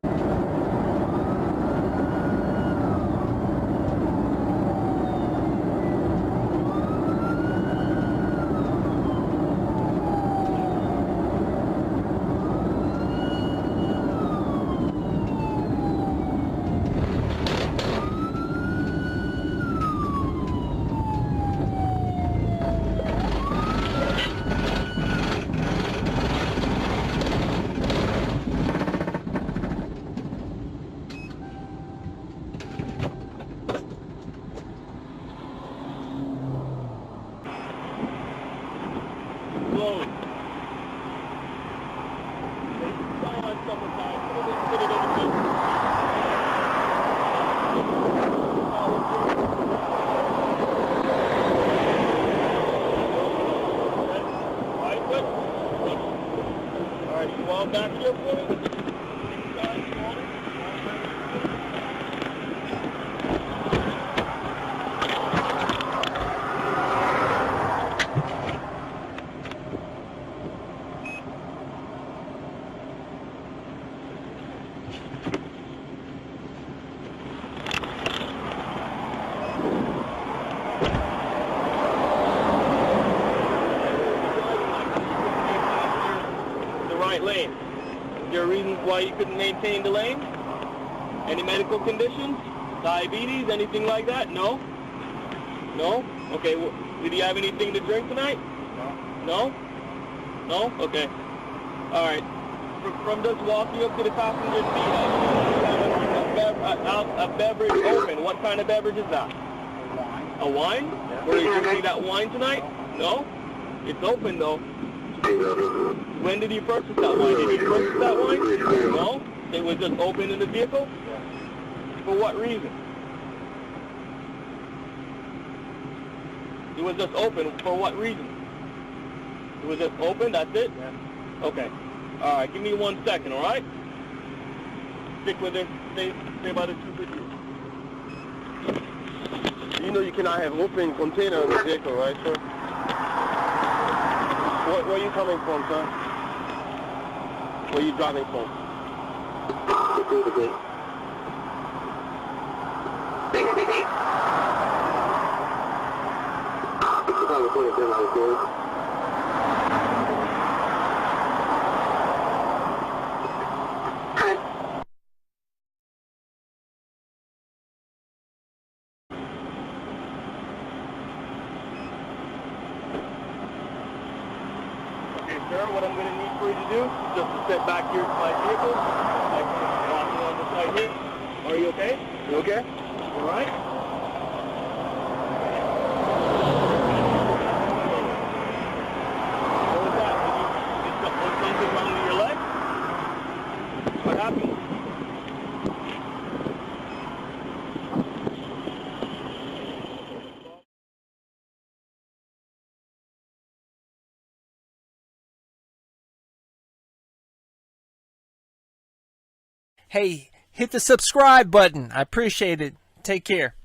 Speaker 24: Lane. Is there a reason why you couldn't maintain the lane? Any medical conditions? Diabetes? Anything like that? No? No? Okay. Did you have anything to drink tonight? No. No? No? Okay. All right. From just walking up to the passenger seat, a beverage open. What kind of beverage is that? A wine. A wine? Were you drinking that wine tonight? No? It's open though. When did you purchase that wine? Did you purchase that wine? No? It was just open in the vehicle? For what reason? It was just open. For what reason? It was just open? That's it? Okay. All right. Give me 1 second, all right? stick with it. Stay by the 250.
Speaker 2: You know you cannot have open container in the vehicle, right, sir? Where are you coming from, sir? Where are you driving from?
Speaker 24: Okay, sir, what I'm going to need for you to do is just to step back here to my vehicle. I can walk along the side here. Are you okay? You okay? All right. What was that? Was something wrong with your leg? What happened?
Speaker 3: Hey, hit the subscribe button. I appreciate it. Take care.